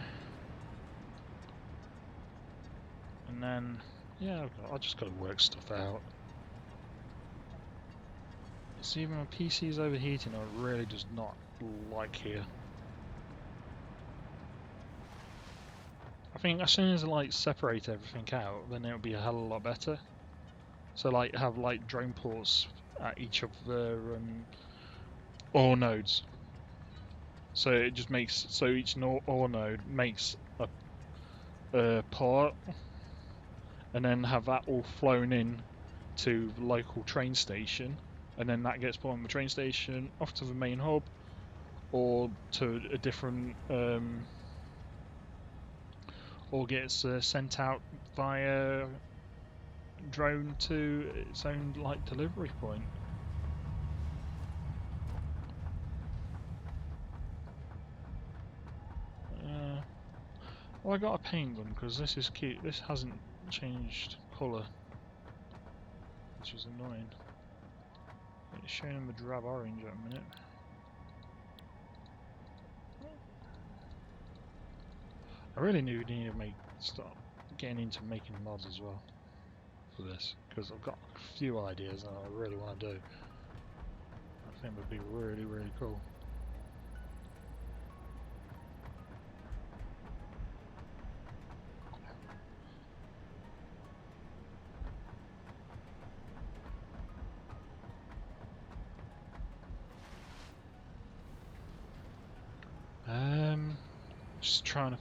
And then, yeah, I've just got to work stuff out. See, my PC's overheating, I really does not like here. I think as soon as I like separate everything out, then it'll be a hell of a lot better. So like have like drone ports at each of the OR nodes. So it just makes each OR node makes a port, and then have that all flown in to the local train station, and then that gets put on the train station off to the main hub, or to a different or gets sent out via drone to its own like delivery point. Well, I got a paint gun because this is cute. This hasn't changed colour, which is annoying. It's showing the drab orange at a minute. I really need to start getting into making mods as well for this, because I've got a few ideas that I really want to do. I think would be really, really cool. Just trying to.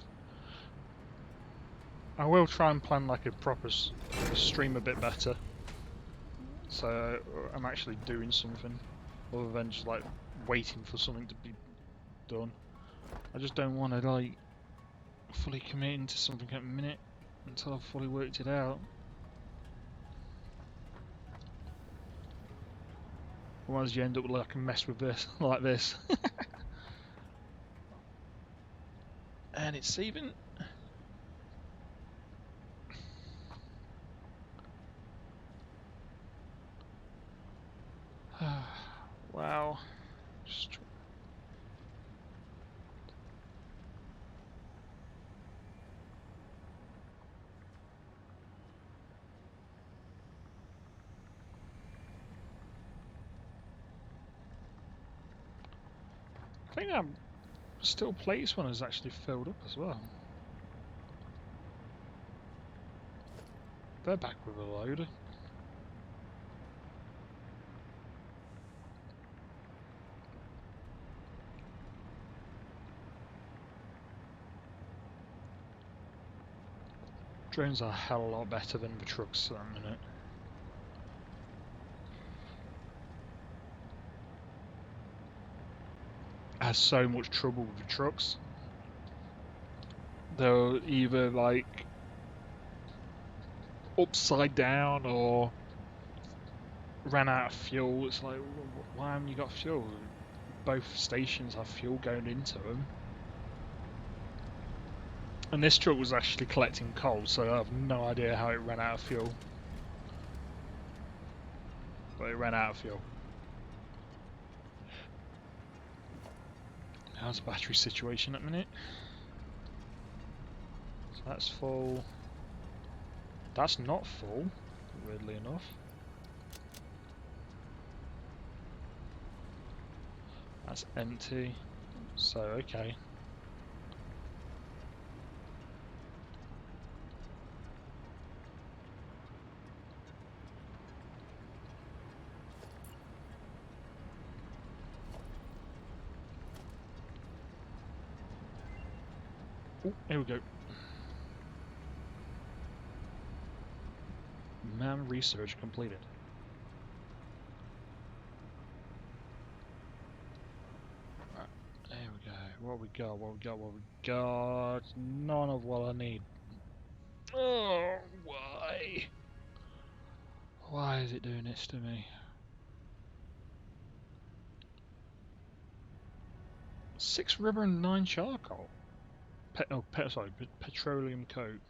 I will try and plan like a proper stream a bit better, so I'm actually doing something other than just like waiting for something to be done. I just don't want to like fully commit into something at a minute until I've fully worked it out. Otherwise you end up like a mess with this, like this. And it's saving. Wow. think that still plates one has actually filled up as well. They're back with a load. Drones are a hell of a lot better than the trucks at the minute. I have so much trouble with the trucks. They're either like upside down or ran out of fuel. It's like, why haven't you got fuel? Both stations have fuel going into them. And this truck was actually collecting coal, so I have no idea how it ran out of fuel. But it ran out of fuel. How's the battery situation at the minute? So that's full. That's not full, weirdly enough. That's empty. So, okay. Ooh, here we go. Man research completed. Right, there we go. What we got? What we got? What we got? None of what I need. Oh, why? Why is it doing this to me? 6 rubber and 9 charcoal. Petroleum coat.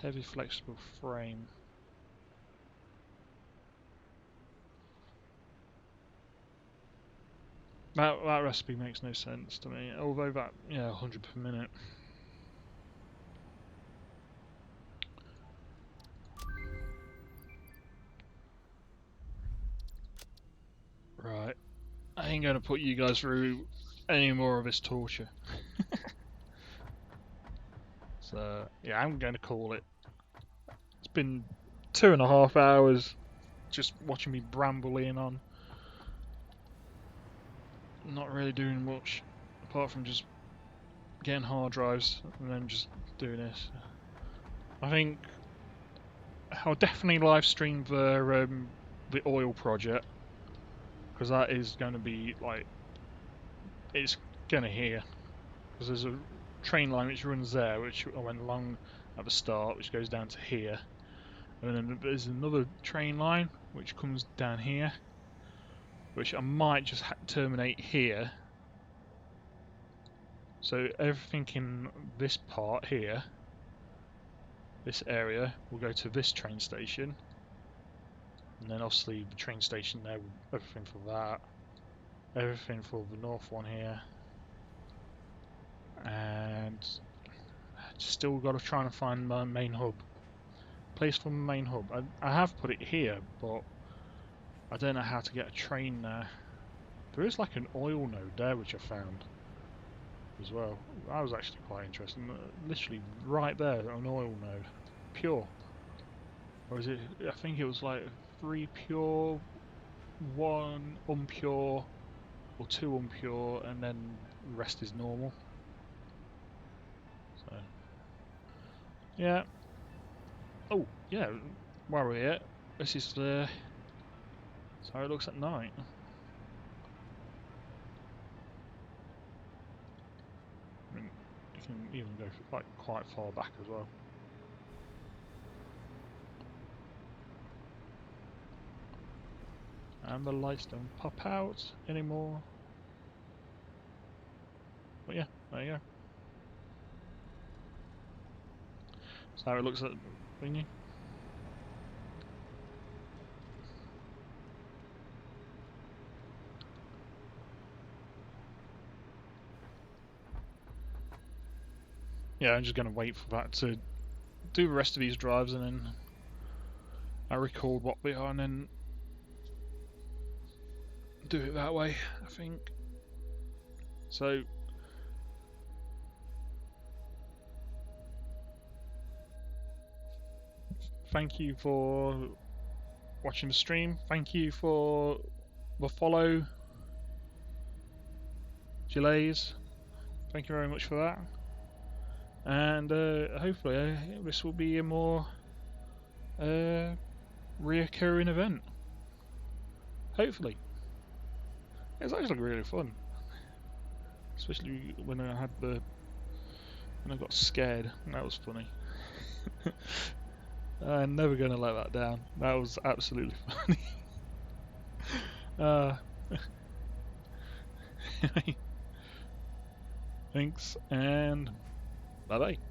Heavy flexible frame. That recipe makes no sense to me. Although that, yeah, 100 per minute. Right. I ain't gonna put you guys through any more of this torture. So, yeah, I'm gonna call it. It's been 2.5 hours just watching me bramble in on. Not really doing much apart from just getting hard drives and then just doing this. I think I'll definitely live stream the oil project, because that is going to be like, it's going to hear, because there's a train line which runs there, which I went along at the start, which goes down to here, and then there's another train line which comes down here, which I might just terminate here. So everything in this part here, this area, will go to this train station, and then obviously the train station there, everything for that, everything for the north one here, and still got to try and find my main hub. Place for my main hub. I have put it here, but I don't know how to get a train there. There is like an oil node there which I found as well. That was actually quite interesting. Literally right there, an oil node. Pure. Or is it, I think it was like 3 pure, 1 unpure, or 2 unpure, and then the rest is normal. So, yeah. Oh, yeah, while we're here, this is the... That's how it looks at night. I mean, you can even go like quite far back as well. And the lights don't pop out anymore. But yeah, there you go. That's how it looks at thingy. Yeah, I'm just going to wait for that to do the rest of these drives, and then I record what they are, and then do it that way, I think. So thank you for watching the stream. Thank you for the follow, Gilles. Thank you very much for that. And hopefully this will be a more reoccurring event. Hopefully. It's actually really fun. Especially when I got scared. That was funny. I'm never going to let that down. That was absolutely funny. Thanks, and bye bye.